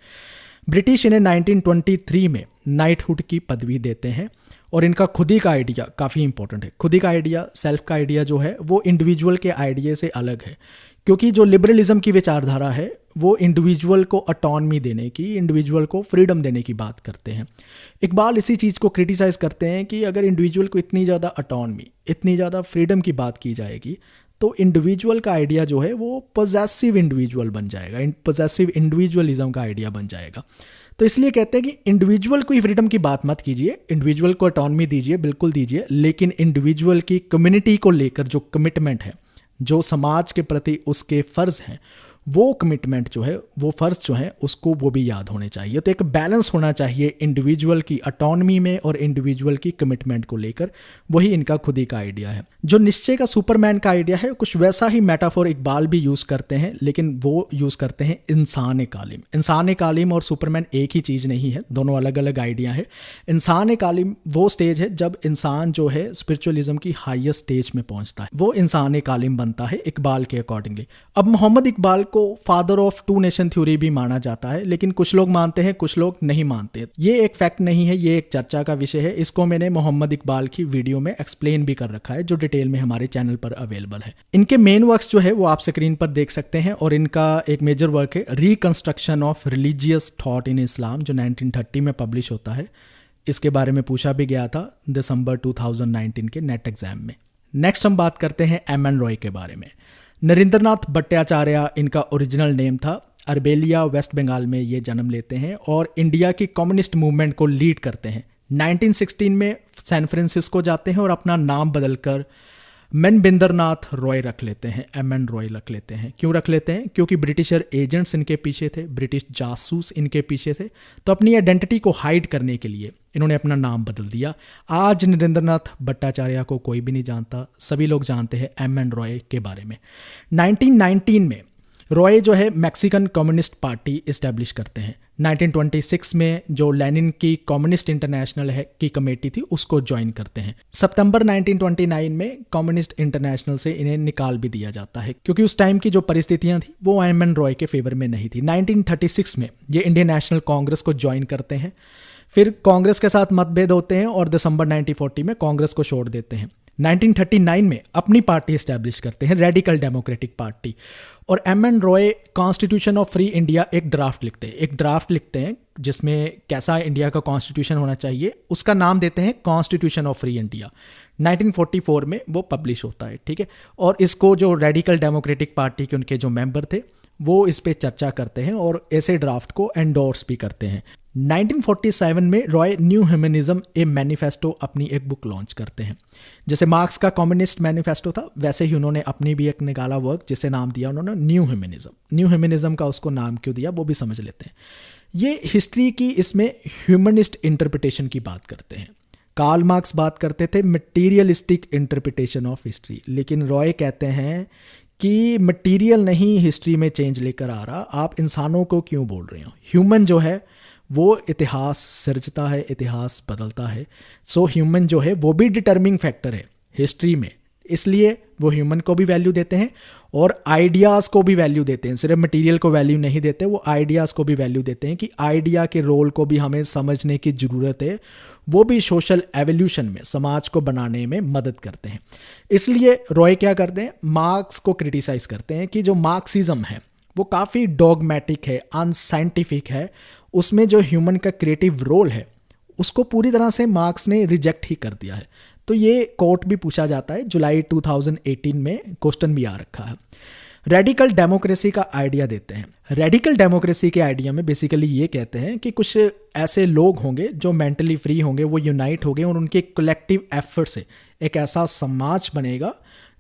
ब्रिटिश इन्हें 1923 में नाइटहुड की पदवी देते हैं और इनका खुदी का आइडिया काफ़ी इंपॉर्टेंट है। खुदी का आइडिया, सेल्फ का आइडिया जो है वो इंडिविजुअल के आइडिया से अलग है, क्योंकि जो लिबरलिज्म की विचारधारा है वो इंडिविजुअल को ऑटोनॉमी देने की, इंडिविजुअल को फ्रीडम देने की बात करते हैं। इकबाल इसी चीज़ को क्रिटिसाइज़ करते हैं कि अगर इंडिविजुअल को इतनी ज़्यादा ऑटोनॉमी, इतनी ज़्यादा फ्रीडम की बात की जाएगी तो इंडिविजुअल का आइडिया जो है वो पॉजेसिव इंडिविजुअल बन जाएगा, पॉजेसिव इंडिविजुअलिज्म का आइडिया बन जाएगा। तो इसलिए कहते हैं कि इंडिविजुअल को ही फ्रीडम की बात मत कीजिए, इंडिविजुअल को ऑटोनॉमी दीजिए, बिल्कुल दीजिए, लेकिन इंडिविजुअल की कम्युनिटी को लेकर जो कमिटमेंट है, जो समाज के प्रति उसके फ़र्ज़ हैं, वो कमिटमेंट जो है, वो फ़र्ज़ जो है, उसको वो भी याद होने चाहिए। तो एक बैलेंस होना चाहिए इंडिविजुअल की ऑटोनॉमी में और इंडिविजुअल की कमिटमेंट को लेकर। वही इनका खुद ही का आइडिया है। जो निश्चय का सुपरमैन का आइडिया है, कुछ वैसा ही मेटाफोर इकबाल भी यूज़ करते हैं, लेकिन वो यूज़ करते हैं इंसान कालिम। इंसान कालिम और सुपरमैन एक ही चीज़ नहीं है, दोनों अलग अलग आइडिया है। इंसान कालिम वो स्टेज है जब इंसान जो है स्पिरिचुअलिज्म की हाईएस्ट स्टेज में पहुंचता है, वो इंसान कालिम बनता है इकबाल के अकॉर्डिंगली। अब मोहम्मद इकबाल को father of two nation theory भी माना जाता है, लेकिन कुछ लोग मानते हैं, कुछ लोग नहीं मानते। ये एक फैक्ट नहीं है, ये एक चर्चा का विषय है। इसको मैंने मोहम्मद इकबाल की वीडियो में एक्सप्लेन भी कर रखा है, जो डिटेल में हमारे चैनल पर अवेलेबल है। इनके मेन वर्क्स जो है वो आप स्क्रीन पर देख सकते हैं, और इनका एक मेजर वर्क है reconstruction of religious thought in Islam, जो 1930 में पब्लिश होता है। इसके बारे में पूछा भी गया था दिसंबर 2019 के नेट एग्जाम में। नेक्स्ट हम बात करते हैं MN रॉय के बारे में। नरेंद्रनाथ भट्टाचार्य इनका ओरिजिनल नेम था। अरबेलिया वेस्ट बंगाल में ये जन्म लेते हैं और इंडिया की कम्युनिस्ट मूवमेंट को लीड करते हैं। 1916 में सैन फ्रांसिस्को जाते हैं और अपना नाम बदलकर मनबिंदरनाथ रॉय रख लेते हैं, MN रॉय रख लेते हैं। क्यों रख लेते हैं? क्योंकि ब्रिटिशर एजेंट्स इनके पीछे थे, ब्रिटिश जासूस इनके पीछे थे, तो अपनी आइडेंटिटी को हाइड करने के लिए इन्होंने अपना नाम बदल दिया। आज नरेंद्रनाथ भट्टाचार्य को कोई भी नहीं जानता, सभी लोग जानते हैं MN रॉय के बारे में। 1919 में रॉय जो है मैक्सिकन कम्युनिस्ट पार्टी इस्टेब्लिश करते हैं। 1926 में जो लेनिन की कम्युनिस्ट इंटरनेशनल है की कमेटी थी उसको ज्वाइन करते हैं। सितंबर 1929 में कम्युनिस्ट इंटरनेशनल से इन्हें निकाल भी दिया जाता है क्योंकि उस टाइम की जो परिस्थितियां थी वो एम.एन. रॉय के फेवर में नहीं थी। 1936 में ये इंडियन नेशनल कांग्रेस को ज्वाइन करते हैं, फिर कांग्रेस के साथ मतभेद होते हैं और दिसंबर 1940 में कांग्रेस को छोड़ देते हैं। 1939 में अपनी पार्टी इस्टेब्लिश करते हैं, रेडिकल डेमोक्रेटिक पार्टी, और M.N.. Roy constitution of free India एक ड्राफ्ट लिखते हैं जिसमें कैसा इंडिया का कॉन्स्टिट्यूशन होना चाहिए, उसका नाम देते हैं कॉन्स्टिट्यूशन ऑफ फ्री इंडिया। 1944 में वो पब्लिश होता है, ठीक है। और इसको जो रेडिकल डेमोक्रेटिक पार्टी के उनके जो मेंबर थे वो इस पे चर्चा करते हैं और ऐसे ड्राफ्ट को एंडोर्स भी करते हैं। 1947 में रॉय न्यू ह्यूमनिज्म ए मैनिफेस्टो अपनी एक बुक लॉन्च करते हैं। जैसे मार्क्स का कम्युनिस्ट मैनिफेस्टो था वैसे ही उन्होंने अपनी भी एक निकाला वर्क जिसे नाम दिया उन्होंने न्यू ह्यूमनिज्म। न्यू ह्यूमनिज्म का उसको नाम क्यों दिया वो भी समझ लेते हैं। ये हिस्ट्री की इसमें ह्यूमनिस्ट इंटरप्रिटेशन की बात करते हैं। कार्ल मार्क्स बात करते थे मटीरियलिस्टिक इंटरप्रिटेशन ऑफ हिस्ट्री, लेकिन रॉय कहते हैं कि मटीरियल नहीं हिस्ट्री में चेंज लेकर आ रहा, आप इंसानों को क्यों बोल रहे हो। ह्यूमन जो है वो इतिहास सिरजता है, इतिहास बदलता है। सो ह्यूमन जो है वो भी डिटर्मिंग फैक्टर है हिस्ट्री में, इसलिए वो ह्यूमन को भी वैल्यू देते हैं और आइडियाज़ को भी वैल्यू देते हैं। सिर्फ मटेरियल को वैल्यू नहीं देते, वो आइडियाज़ को भी वैल्यू देते हैं कि आइडिया के रोल को भी हमें समझने की ज़रूरत है, वो भी सोशल एवोल्यूशन में समाज को बनाने में मदद करते हैं। इसलिए रॉय क्या करते हैं, मार्क्स को क्रिटिसाइज़ करते हैं कि जो मार्क्सिज्म है वो काफ़ी डॉगमेटिक है, अनसाइंटिफिक है, उसमें जो ह्यूमन का क्रिएटिव रोल है उसको पूरी तरह से मार्क्स ने रिजेक्ट ही कर दिया है। तो ये कोट भी पूछा जाता है, जुलाई 2018 में क्वेश्चन भी आ रखा है। रेडिकल डेमोक्रेसी का आइडिया देते हैं। रेडिकल डेमोक्रेसी के आइडिया में बेसिकली ये कहते हैं कि कुछ ऐसे लोग होंगे जो मेंटली फ्री होंगे, वो यूनाइट होंगे और उनके कलेक्टिव एफर्ट से एक ऐसा समाज बनेगा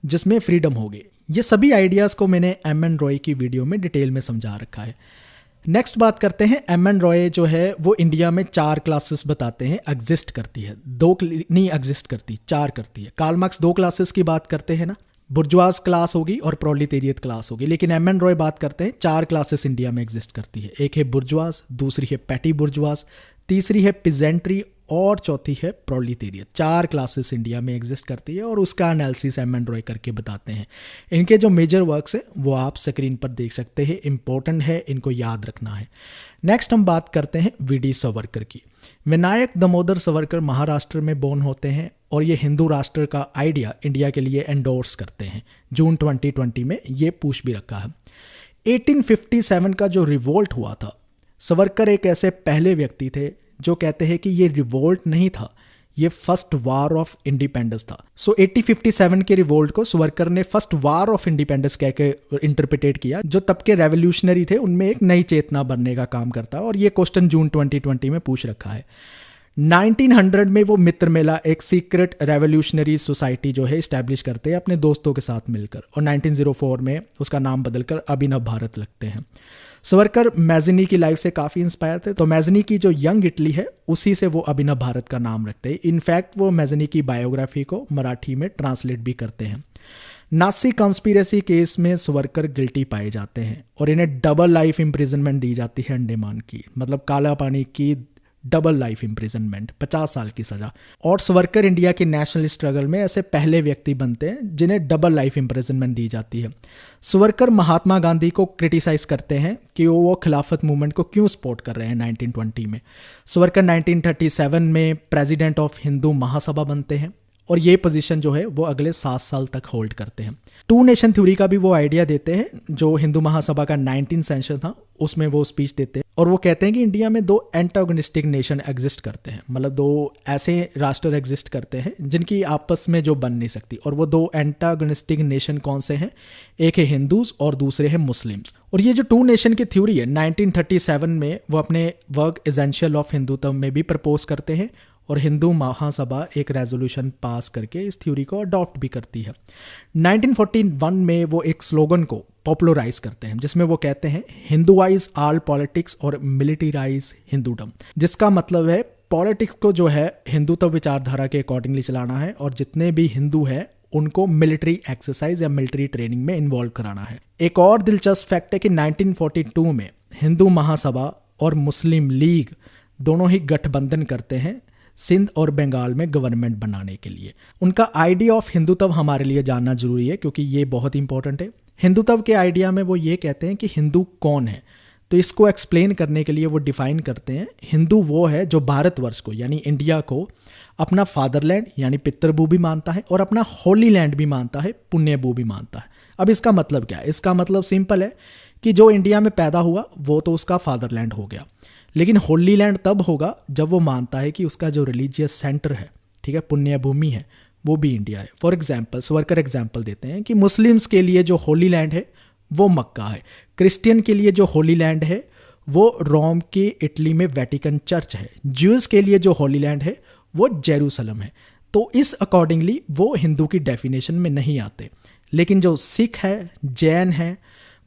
जिसमें फ्रीडम होगी। ये सभी आइडियाज़ को मैंने एम.एन. रॉय की वीडियो में डिटेल में समझा रखा है। नेक्स्ट बात करते हैं, एम.एन. रॉय जो है वो इंडिया में 4 क्लासेस बताते हैं एग्जिस्ट करती है, 2 नहीं एग्जिस्ट करती, 4 करती है। कार्ल मार्क्स 2 क्लासेस की बात करते हैं ना, बुर्जुआज क्लास होगी और प्रोलेटेरिएट क्लास होगी, लेकिन एम.एन. रॉय बात करते हैं 4 क्लासेस इंडिया में एग्जिस्ट करती है। एक है बुर्जुआज, दूसरी है पैटी बुर्जुआज, तीसरी है पिजेंट्री और चौथी है प्रोलेटेरिएट। 4 क्लासेस इंडिया में एग्जिस्ट करती है और उसका एनालिसिस एम.एन. रॉय करके बताते हैं। इनके जो मेजर वर्क्स हैं वो आप स्क्रीन पर देख सकते हैं, इंपॉर्टेंट है, इनको याद रखना है। नेक्स्ट हम बात करते हैं वी.डी. सावरकर की। विनायक दामोदर सावरकर महाराष्ट्र में बोर्न होते हैं और ये हिंदू राष्ट्र का आइडिया इंडिया के लिए एंडोर्स करते हैं। जून 2020 में ये पूछ भी रखा है। 1857 का जो रिवोल्ट हुआ था, सावरकर एक ऐसे पहले व्यक्ति थे जो कहते हैं कि ये रिवोल्ट नहीं था, ये फर्स्ट वार ऑफ इंडिपेंडेंस था। सो 1857 के रिवोल्ट को सावरकर ने फर्स्ट वार ऑफ इंडिपेंडेंस कह के इंटरप्रिटेट किया, जो तब के रेवोल्यूशनरी थे उनमें एक नई चेतना बनने का काम करता है। और ये क्वेश्चन जून 2020 में पूछ रखा है। 1900 में वो मित्र मेला एक सीक्रेट रेवोल्यूशनरी सोसाइटी जो है इस्टेब्लिश करते हैं अपने दोस्तों के साथ मिलकर, और 1904 में उसका नाम बदलकर अभिनव भारत रखते हैं। सावरकर मैज़नी की लाइफ से काफ़ी इंस्पायर थे, तो मैज़नी की जो यंग इटली है उसी से वो अभिनव भारत का नाम रखते हैं। इनफैक्ट वो मैज़नी की बायोग्राफी को मराठी में ट्रांसलेट भी करते हैं। नासी कॉन्स्पिरेसी केस में सावरकर गिल्टी पाए जाते हैं और इन्हें डबल लाइफ इम्प्रिजनमेंट दी जाती है अंडमान की, मतलब काला पानी की डबल लाइफ इम्प्रिजनमेंट, 50 साल की सजा। और सावरकर इंडिया के नेशनल स्ट्रगल में ऐसे पहले व्यक्ति बनते हैं जिन्हें डबल लाइफ इम्प्रिजनमेंट दी जाती है। सावरकर महात्मा गांधी को क्रिटिसाइज करते हैं कि वो खिलाफत मूवमेंट को क्यों सपोर्ट कर रहे हैं 1920 में। सावरकर 1937 में प्रेसिडेंट ऑफ हिंदू महासभा बनते हैं और ये पोजीशन जो है वो अगले 7 साल तक होल्ड करते हैं। 2 नेशन थ्योरी का भी वो आइडिया देते हैं, जो हिंदू महासभा का 19 सेशन था उसमें वो स्पीच देते हैं, और वो कहते हैं कि इंडिया में 2 एंटागोनिस्टिक नेशन एग्जिस्ट करते हैं, मतलब 2 ऐसे राष्ट्र एग्जिस्ट करते हैं जिनकी आपस में जो बन नहीं सकती, और वो 2 एंटागोनिस्टिक नेशन कौन से हैं, एक है हिंदूज और दूसरे हैं मुस्लिम्स। और ये जो 2 नेशन की थ्योरी है 1937 में वो अपने वर्क एसेंशियल ऑफ हिंदुत्व में भी प्रपोज करते हैं, और हिंदू महासभा एक रेजोल्यूशन पास करके इस थ्योरी को अडॉप्ट भी करती है। 1941 में वो एक स्लोगन को पॉपुलराइज करते हैं जिसमें वो कहते हैं हिंदुआइज ऑल पॉलिटिक्स और मिलिटराइज हिंदूडम, जिसका मतलब है पॉलिटिक्स को जो है हिंदुत्व विचारधारा के अकॉर्डिंगली चलाना है और जितने भी हिंदू हैं उनको मिलिट्री एक्सरसाइज या मिलिट्री ट्रेनिंग में इन्वॉल्व कराना है। एक और दिलचस्प फैक्ट है कि 1942 में हिंदू महासभा और मुस्लिम लीग दोनों ही गठबंधन करते हैं सिंध और बंगाल में गवर्नमेंट बनाने के लिए। उनका आइडिया ऑफ हिंदुत्व हमारे लिए जानना जरूरी है क्योंकि ये बहुत इंपॉर्टेंट है। हिंदुत्व के आइडिया में वो ये कहते हैं कि हिंदू कौन है, तो इसको एक्सप्लेन करने के लिए वो डिफाइन करते हैं हिंदू वो है जो भारतवर्ष को यानी इंडिया को अपना फादरलैंड यानी पितृभूमि मानता है और अपना होली लैंड भी मानता है, पुण्य भूमि मानता है। अब इसका मतलब क्या है? इसका मतलब सिंपल है कि जो इंडिया में पैदा हुआ वो तो उसका फादरलैंड हो गया, लेकिन होली लैंड तब होगा जब वो मानता है कि उसका जो रिलीजियस सेंटर है, ठीक है, पुण्य भूमि है, वो भी इंडिया है। फॉर एग्जाम्पल स्वर्कर एग्जाम्पल देते हैं कि मुस्लिम्स के लिए जो होली लैंड है वो मक्का है, क्रिश्चियन के लिए जो होली लैंड है वो रोम के इटली में वेटिकन चर्च है, ज्यूज के लिए जो होली लैंड है वो जेरूसलम है। तो इस अकॉर्डिंगली वो हिंदू की डेफिनेशन में नहीं आते, लेकिन जो सिख है, जैन है,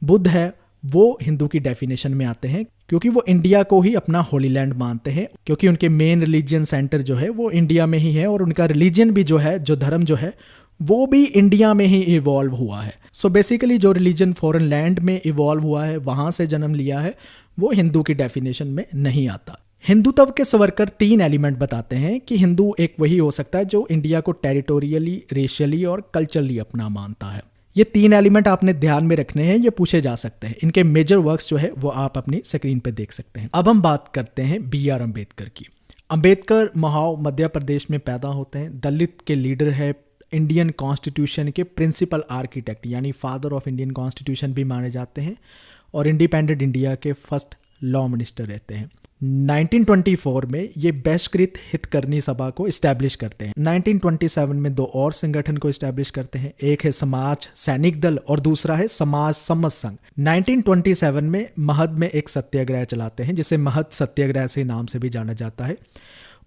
बुद्ध है, वो हिंदू की डेफिनेशन में आते हैं क्योंकि वो इंडिया को ही अपना होली लैंड मानते हैं, क्योंकि उनके मेन रिलीजियन सेंटर जो है वो इंडिया में ही है और उनका रिलीजन भी जो है, जो धर्म जो है वो भी इंडिया में ही इवॉल्व हुआ है। सो बेसिकली जो रिलीजन फॉरेन लैंड में इवॉल्व हुआ है, वहां से जन्म लिया है, वो हिंदू की डेफिनेशन में नहीं आता। हिंदुत्व के सवरकर 3 एलिमेंट बताते हैं कि हिंदू एक वही हो सकता है जो इंडिया को टेरिटोरियली, रेशियली और कल्चरली अपना मानता है। ये 3 एलिमेंट आपने ध्यान में रखने हैं, ये पूछे जा सकते हैं। इनके मेजर वर्क्स जो है वो आप अपनी स्क्रीन पे देख सकते हैं। अब हम बात करते हैं BR अम्बेडकर की। अम्बेडकर महाव मध्य प्रदेश में पैदा होते हैं, दलित के लीडर है, इंडियन कॉन्स्टिट्यूशन के प्रिंसिपल आर्किटेक्ट यानी फादर ऑफ इंडियन कॉन्स्टिट्यूशन भी माने जाते हैं और इंडिपेंडेंट इंडिया के फर्स्ट लॉ मिनिस्टर रहते हैं। 1924 में ये बहिष्कृत हितकरनी सभा को इस्टेब्लिश करते हैं। 1927 में 2 और संगठन को इस्टेब्लिश करते हैं, एक है समाज सैनिक दल और दूसरा है समाज सम्मत संघ। 1927 में महद में एक सत्याग्रह चलाते हैं जिसे महद सत्याग्रह से नाम से भी जाना जाता है।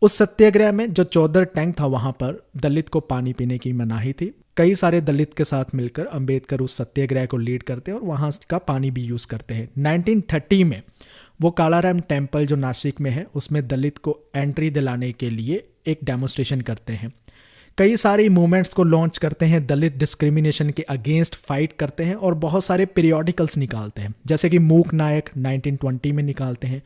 उस सत्याग्रह में जो चौधर टैंक था वहां पर दलित को पानी पीने की मनाही थी। कई सारे दलित के साथ मिलकर अंबेडकर उस सत्याग्रह को लीड करते हैं और वहां का पानी भी यूज करते हैं। 1930 में वो कालाराम टेम्पल जो नासिक में है उसमें दलित को एंट्री दिलाने के लिए एक डेमोन्स्ट्रेशन करते हैं। कई सारी मूवमेंट्स को लॉन्च करते हैं, दलित डिस्क्रिमिनेशन के अगेंस्ट फाइट करते हैं और बहुत सारे पीरियोडिकल्स निकालते हैं, जैसे कि मूक नायक 1920 में निकालते हैं,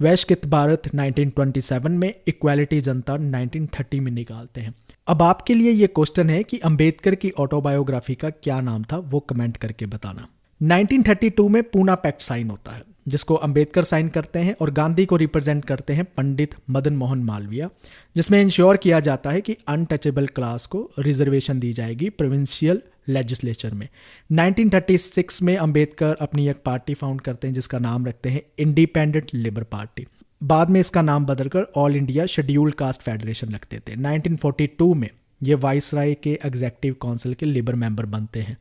वैश्विक भारत 1927 में, इक्वालिटी जनता 1930 में निकालते हैं। अब आपके लिए ये क्वेश्चन है कि अंबेडकर की ऑटोबायोग्राफी का क्या नाम था, वो कमेंट करके बताना। 1932 में पूना पैक्ट साइन होता है जिसको अंबेडकर साइन करते हैं और गांधी को रिप्रेजेंट करते हैं पंडित मदन मोहन मालवीय, जिसमें इंश्योर किया जाता है कि अनटचेबल क्लास को रिजर्वेशन दी जाएगी प्रोविंशियल लेजिस्लेचर में। 1936 में अंबेडकर अपनी एक पार्टी फाउंड करते हैं जिसका नाम रखते हैं इंडिपेंडेंट लेबर पार्टी। बाद में इसका नाम बदलकर all India scheduled caste federation रखते थे। 1942 में ये वाइसराय के एग्जीक्यूटिव काउंसिल के लेबर मेंबर बनते हैं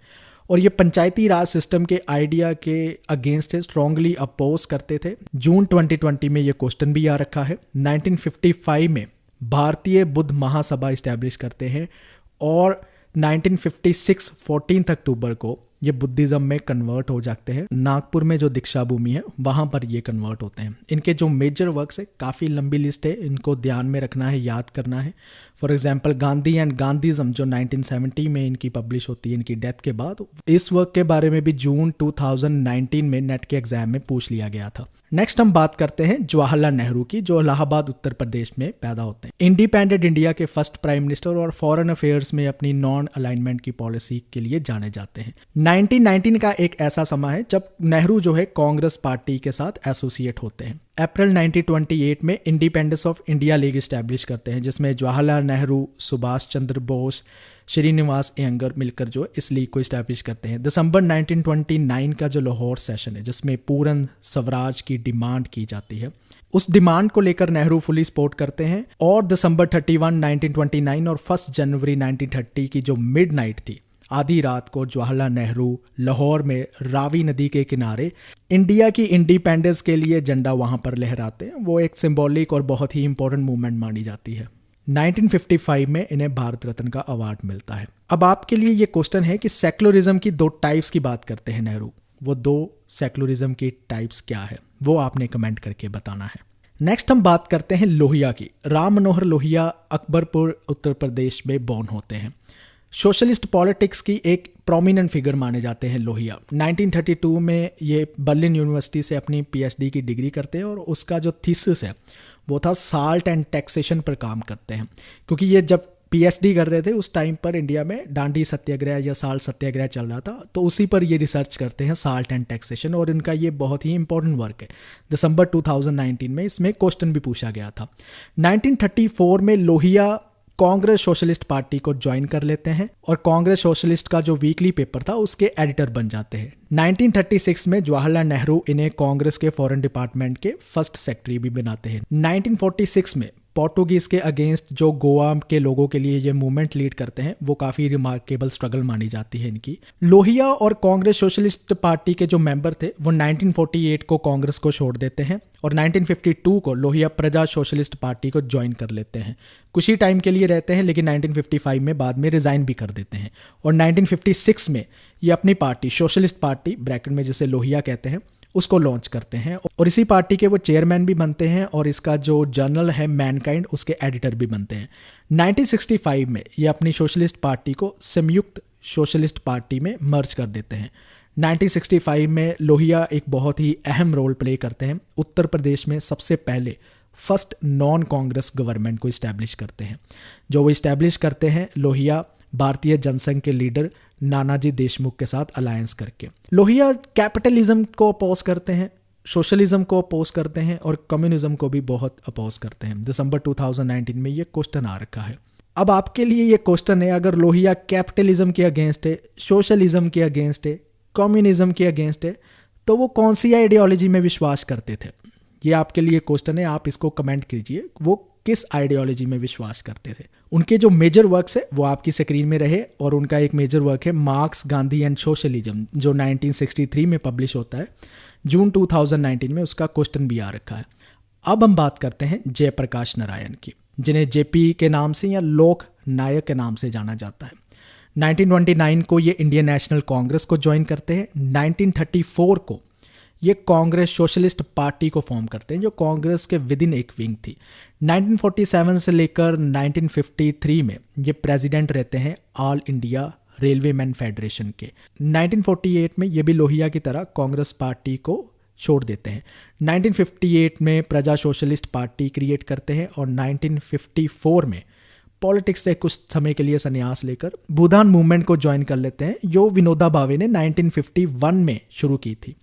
और ये पंचायती राज सिस्टम के आइडिया के अगेंस्ट स्ट्रांगली अपोज करते थे। जून 2020 में ये क्वेश्चन भी आ रखा है। 1955 में भारतीय बुद्ध महासभा इस्टेब्लिश करते हैं और 1956 14 अक्टूबर को ये बुद्धिज्म में कन्वर्ट हो जाते हैं। नागपुर में जो दीक्षा भूमि है वहाँ पर ये कन्वर्ट होते हैं। इनके जो मेजर वर्क्स है, काफ़ी लंबी लिस्ट है, इनको ध्यान में रखना है, याद करना है। फॉर एग्जांपल गांधी एंड गांधीज्म जो 1970 में इनकी पब्लिश होती है इनकी डेथ के बाद। इस वर्क के बारे में भी जून 2019 में नेट के एग्जाम में पूछ लिया गया था। नेक्स्ट हम बात करते हैं जवाहरलाल नेहरू की, जो इलाहाबाद उत्तर प्रदेश में पैदा होते हैं। इंडिपेंडेंट इंडिया के फर्स्ट प्राइम मिनिस्टर और फॉरेन अफेयर्स में अपनी नॉन अलाइनमेंट की पॉलिसी के लिए जाने जाते हैं। 1919 का एक ऐसा समय है जब नेहरू जो है कांग्रेस पार्टी के साथ एसोसिएट होते हैं। अप्रैल 1928 में independence of India league establish करते हैं जिसमें जवाहरलाल नेहरू, सुभाष चंद्र बोस, श्रीनिवास अयंगर मिलकर जो इस लीग को इस्टेब्लिश करते हैं। दिसंबर 1929 का जो लाहौर सेशन है जिसमें पूर्ण स्वराज की डिमांड की जाती है, उस डिमांड को लेकर नेहरू फुली सपोर्ट करते हैं और दिसंबर 31 1929 और 1 जनवरी 1930 की जो मिडनाइट थी, आधी रात को जवाहरलाल नेहरू लाहौर में रावी नदी के किनारे इंडिया की इंडिपेंडेंस के लिए झंडा वहां पर लहराते हैं। वो एक सिंबॉलिक और बहुत ही इंपॉर्टेंट मूवमेंट मानी जाती है। 1955 में इन्हें भारत रत्न का अवार्ड मिलता है। अब आपके लिए ये क्वेश्चन है कि सेक्युलरिज्म की 2 टाइप्स की बात करते हैं नेहरू, वो 2 सेक्युलरिज्म की टाइप्स क्या है वो आपने कमेंट करके बताना है। नेक्स्ट हम बात करते हैं लोहिया की। राम मनोहर लोहिया अकबरपुर उत्तर प्रदेश में बॉर्न होते हैं। सोशलिस्ट पॉलिटिक्स की एक प्रोमिनेंट फिगर माने जाते हैं लोहिया। 1932 में ये बर्लिन यूनिवर्सिटी से अपनी पीएचडी की डिग्री करते हैं और उसका जो थीसिस है वो था साल्ट एंड टैक्सेशन पर काम करते हैं, क्योंकि ये जब पीएचडी कर रहे थे उस टाइम पर इंडिया में डांडी सत्याग्रह या साल्ट सत्याग्रह चल रहा था, तो उसी पर ये रिसर्च करते हैं साल्ट एंड टैक्सेशन, और इनका ये बहुत ही इंपॉर्टेंट वर्क है। दिसंबर 2019 में इसमें क्वेश्चन भी पूछा गया था। 1934 में लोहिया कांग्रेस सोशलिस्ट पार्टी को ज्वाइन कर लेते हैं और कांग्रेस सोशलिस्ट का जो वीकली पेपर था उसके एडिटर बन जाते हैं। 1936 में जवाहरलाल नेहरू इन्हें कांग्रेस के फॉरेन डिपार्टमेंट के फर्स्ट सेक्रेटरी भी बनाते हैं। 1946 में पोर्टुगीज के अगेंस्ट जो गोवा के लोगों के लिए ये मूवमेंट लीड करते हैं, वो काफ़ी रिमार्केबल स्ट्रगल मानी जाती है इनकी। लोहिया और कांग्रेस सोशलिस्ट पार्टी के जो मेंबर थे वो 1948 को कांग्रेस को छोड़ देते हैं और 1952 को लोहिया प्रजा सोशलिस्ट पार्टी को ज्वाइन कर लेते हैं। कुछ ही टाइम के लिए रहते हैं, लेकिन 1955 में बाद में रिजाइन भी कर देते हैं और 1956 में ये अपनी पार्टी सोशलिस्ट पार्टी ब्रैकेट में जिसे लोहिया कहते हैं उसको लॉन्च करते हैं और इसी पार्टी के वो चेयरमैन भी बनते हैं और इसका जो जर्नल है मैनकाइंड उसके एडिटर भी बनते हैं। 1965 में ये अपनी सोशलिस्ट पार्टी को संयुक्त सोशलिस्ट पार्टी में मर्ज कर देते हैं। 1965 में लोहिया एक बहुत ही अहम रोल प्ले करते हैं। उत्तर प्रदेश में सबसे पहले फर्स्ट नॉन कांग्रेस गवर्नमेंट को इस्टेब्लिश करते हैं। जो वो इस्टेब्लिश करते हैं लोहिया भारतीय जनसंघ के लीडर नानाजी देशमुख के साथ अलायंस करके। लोहिया कैपिटलिज्म को अपोज करते हैं, सोशलिज्म को अपोज करते हैं और कम्युनिज्म को भी बहुत अपोज करते हैं। दिसंबर 2019 में ये क्वेश्चन आ रखा है। अब आपके लिए ये क्वेश्चन है, अगर लोहिया कैपिटलिज्म के अगेंस्ट है, सोशलिज्म के अगेंस्ट है, कम्युनिज्म के अगेंस्ट है, तो वो कौन सी आइडियोलॉजी में विश्वास करते थे? ये आपके लिए क्वेश्चन है, आप इसको कमेंट कीजिए, वो किस आइडियोलॉजी में विश्वास करते थे। उनके जो मेजर वर्क्स है वो आपकी स्क्रीन में रहे और उनका एक मेजर वर्क है मार्क्स, गांधी एंड सोशलिज्म, जो 1963 में पब्लिश होता है। जून 2019 में उसका क्वेश्चन भी आ रखा है। अब हम बात करते हैं जयप्रकाश नारायण की, जिन्हें जेपी के नाम से या लोक नायक के नाम से जाना जाता है। 1929 को ये इंडियन नेशनल कांग्रेस को ज्वाइन करते हैं। 1934 को ये कांग्रेस सोशलिस्ट पार्टी को फॉर्म करते हैं, जो कांग्रेस के विद इन एक विंग थी। 1947 से लेकर 1953 में ये प्रेसिडेंट रहते हैं all India railway man federation के। 1948 में ये भी लोहिया की तरह कांग्रेस पार्टी को छोड़ देते हैं। 1958 में प्रजा सोशलिस्ट पार्टी क्रिएट करते हैं और 1954 में पॉलिटिक्स से कुछ समय के लिए संन्यास लेकर भूदान मूवमेंट को ज्वाइन कर लेते हैं, जो विनोबा भावे ने 1951 में शुरू की थी।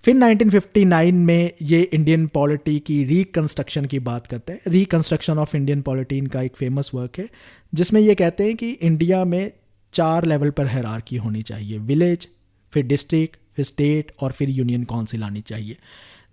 फिर 1959 में ये इंडियन पॉलिटी की रिकंस्ट्रक्शन की बात करते हैं। रिकंस्ट्रक्शन ऑफ इंडियन पॉलिटी इनका एक फेमस वर्क है, जिसमें ये कहते हैं कि इंडिया में 4 लेवल पर हायरार्की होनी चाहिए, विलेज, फिर डिस्ट्रिक्ट, फिर स्टेट और फिर यूनियन काउंसिल आनी चाहिए।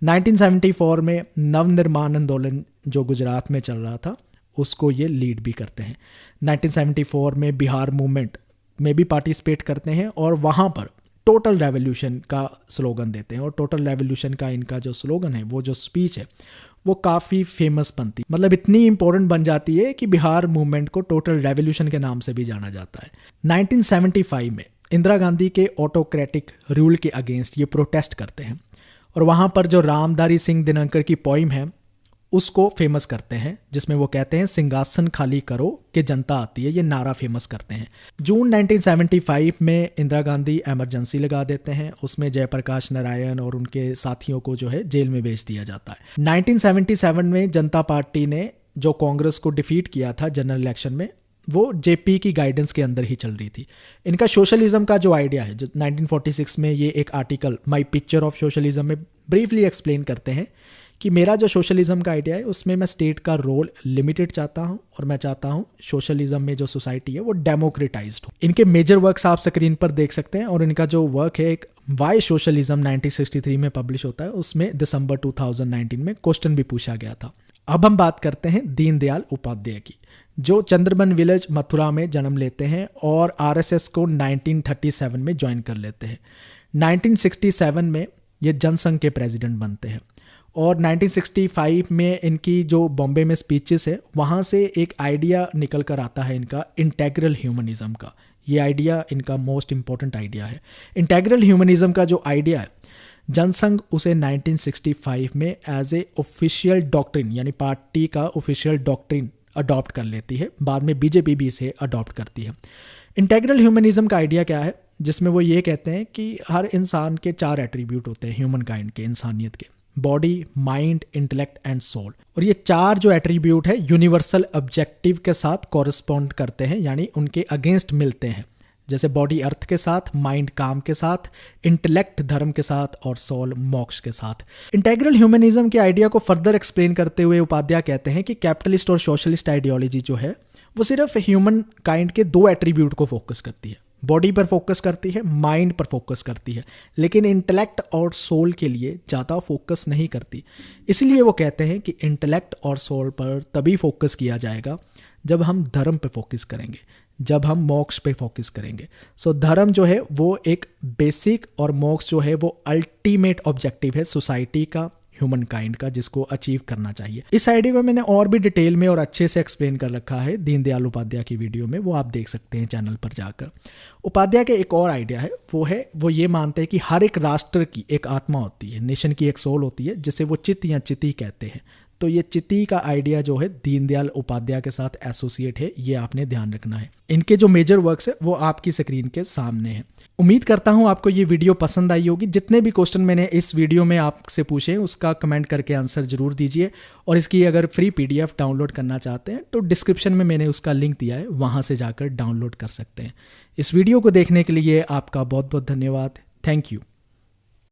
1974 में नवनिर्माण आंदोलन जो गुजरात में चल रहा था उसको ये लीड भी करते हैं। 1974 में बिहार मूवमेंट में भी पार्टिसिपेट करते हैं और वहाँ पर टोटल रेवोल्यूशन का स्लोगन देते हैं और टोटल रेवोल्यूशन का इनका जो स्लोगन है, वो जो स्पीच है, वो काफ़ी फेमस बनती, मतलब इतनी इंपॉर्टेंट बन जाती है कि बिहार मूवमेंट को टोटल रेवोल्यूशन के नाम से भी जाना जाता है। 1975 में इंदिरा गांधी के ऑटोक्रेटिक रूल के अगेंस्ट ये प्रोटेस्ट करते हैं और वहाँ पर जो रामधारी सिंह दिनकर की पोइम है उसको फेमस करते हैं, जिसमें वो कहते हैं सिंहासन खाली करो कि जनता आती है, ये नारा फेमस करते हैं। जून 1975 में इंदिरा गांधी एमरजेंसी लगा देते हैं, उसमें जयप्रकाश नारायण और उनके साथियों को जो है जेल में भेज दिया जाता है। 1977 में जनता पार्टी ने जो कांग्रेस को डिफीट किया था जनरल इलेक्शन में, वो जेपी की गाइडेंस के अंदर ही चल रही थी। इनका सोशलिज्म का जो आइडिया है, जो 1946 में ये एक article my picture of socialism में ब्रीफली एक्सप्लेन करते हैं कि मेरा जो सोशलिज्म का आइडिया है उसमें मैं स्टेट का रोल लिमिटेड चाहता हूं और मैं चाहता हूं सोशलिज्म में जो सोसाइटी है वो डेमोक्रेटाइज्ड हो। इनके मेजर वर्क्स आप स्क्रीन पर देख सकते हैं और इनका जो वर्क है एक वाई सोशलिज्म 1963 में पब्लिश होता है, उसमें दिसंबर 2019 में क्वेश्चन भी पूछा गया था। अब हम बात करते हैं दीनदयाल उपाध्याय की, जो चंद्रबन विलेज मथुरा में जन्म लेते हैं और आरएसएस को 1937 में ज्वाइन कर लेते हैं। 1967 में ये जनसंघ के प्रेसिडेंट बनते हैं और 1965 में इनकी जो बॉम्बे में स्पीचेस है वहाँ से एक आइडिया निकल कर आता है इनका इंटेग्रल ह्यूमनिज्म का। ये आइडिया इनका मोस्ट इंपॉर्टेंट आइडिया है। इंटेग्रल ह्यूमनिज्म का जो आइडिया है, जनसंघ उसे 1965 में एज ए ऑफिशियल डॉक्ट्रिन, यानी पार्टी का ऑफिशियल डॉक्ट्रिन अडॉप्ट कर लेती है। बाद में बीजेपी भी इसे अडॉप्ट करती है। इंटेग्रल ह्यूमनिज्म का आइडिया क्या है, जिसमें वो ये कहते हैं कि हर इंसान के 4 एट्रीब्यूट होते हैं ह्यूमन काइंड के, इंसानियत के, body, mind, intellect and soul. और ये 4 जो एट्रीब्यूट है यूनिवर्सल ऑब्जेक्टिव के साथ कॉरेस्पॉन्ड करते हैं, यानी उनके अगेंस्ट मिलते हैं। जैसे बॉडी अर्थ के साथ, माइंड काम के साथ, इंटेलेक्ट धर्म के साथ और सोल मोक्ष के साथ। इंटेग्रल ह्यूमनिज्म के आइडिया को फर्दर एक्सप्लेन करते हुए उपाध्याय कहते हैं कि कैपिटलिस्ट और सोशलिस्ट आइडियोलॉजी जो है वो सिर्फ ह्यूमन काइंड के 2 एट्रीब्यूट को फोकस करती है, बॉडी पर फोकस करती है, माइंड पर फोकस करती है, लेकिन इंटेलेक्ट और सोल के लिए ज़्यादा फोकस नहीं करती। इसलिए वो कहते हैं कि इंटेलेक्ट और सोल पर तभी फोकस किया जाएगा जब हम धर्म पे फोकस करेंगे, जब हम मोक्ष पे फोकस करेंगे। सो धर्म जो है वो एक बेसिक और मोक्ष जो है वो अल्टीमेट ऑब्जेक्टिव है सोसाइटी का, ह्यूमन काइंड का, जिसको अचीव करना चाहिए। इस आइडिया को मैंने और भी डिटेल में और अच्छे से एक्सप्लेन कर रखा है दीनदयाल उपाध्याय की वीडियो में, वो आप देख सकते हैं चैनल पर जाकर। उपाध्याय का एक और आइडिया है, वो ये मानते हैं कि हर एक राष्ट्र की एक आत्मा होती है, नेशन की एक सोल होती है, जिसे वो चित्त या चिति कहते हैं। तो ये चिति का आइडिया जो है दीनदयाल उपाध्याय के साथ एसोसिएट है, ये आपने ध्यान रखना है। इनके जो मेजर वर्क्स है वो आपकी स्क्रीन के सामने है। उम्मीद करता हूँ आपको ये वीडियो पसंद आई होगी। जितने भी क्वेश्चन मैंने इस वीडियो में आपसे पूछे हैं उसका कमेंट करके आंसर जरूर दीजिए, और इसकी अगर फ्री PDF डाउनलोड करना चाहते हैं तो डिस्क्रिप्शन में मैंने उसका लिंक दिया है, वहाँ से जाकर डाउनलोड कर सकते हैं। इस वीडियो को देखने के लिए आपका बहुत बहुत धन्यवाद। Thank you.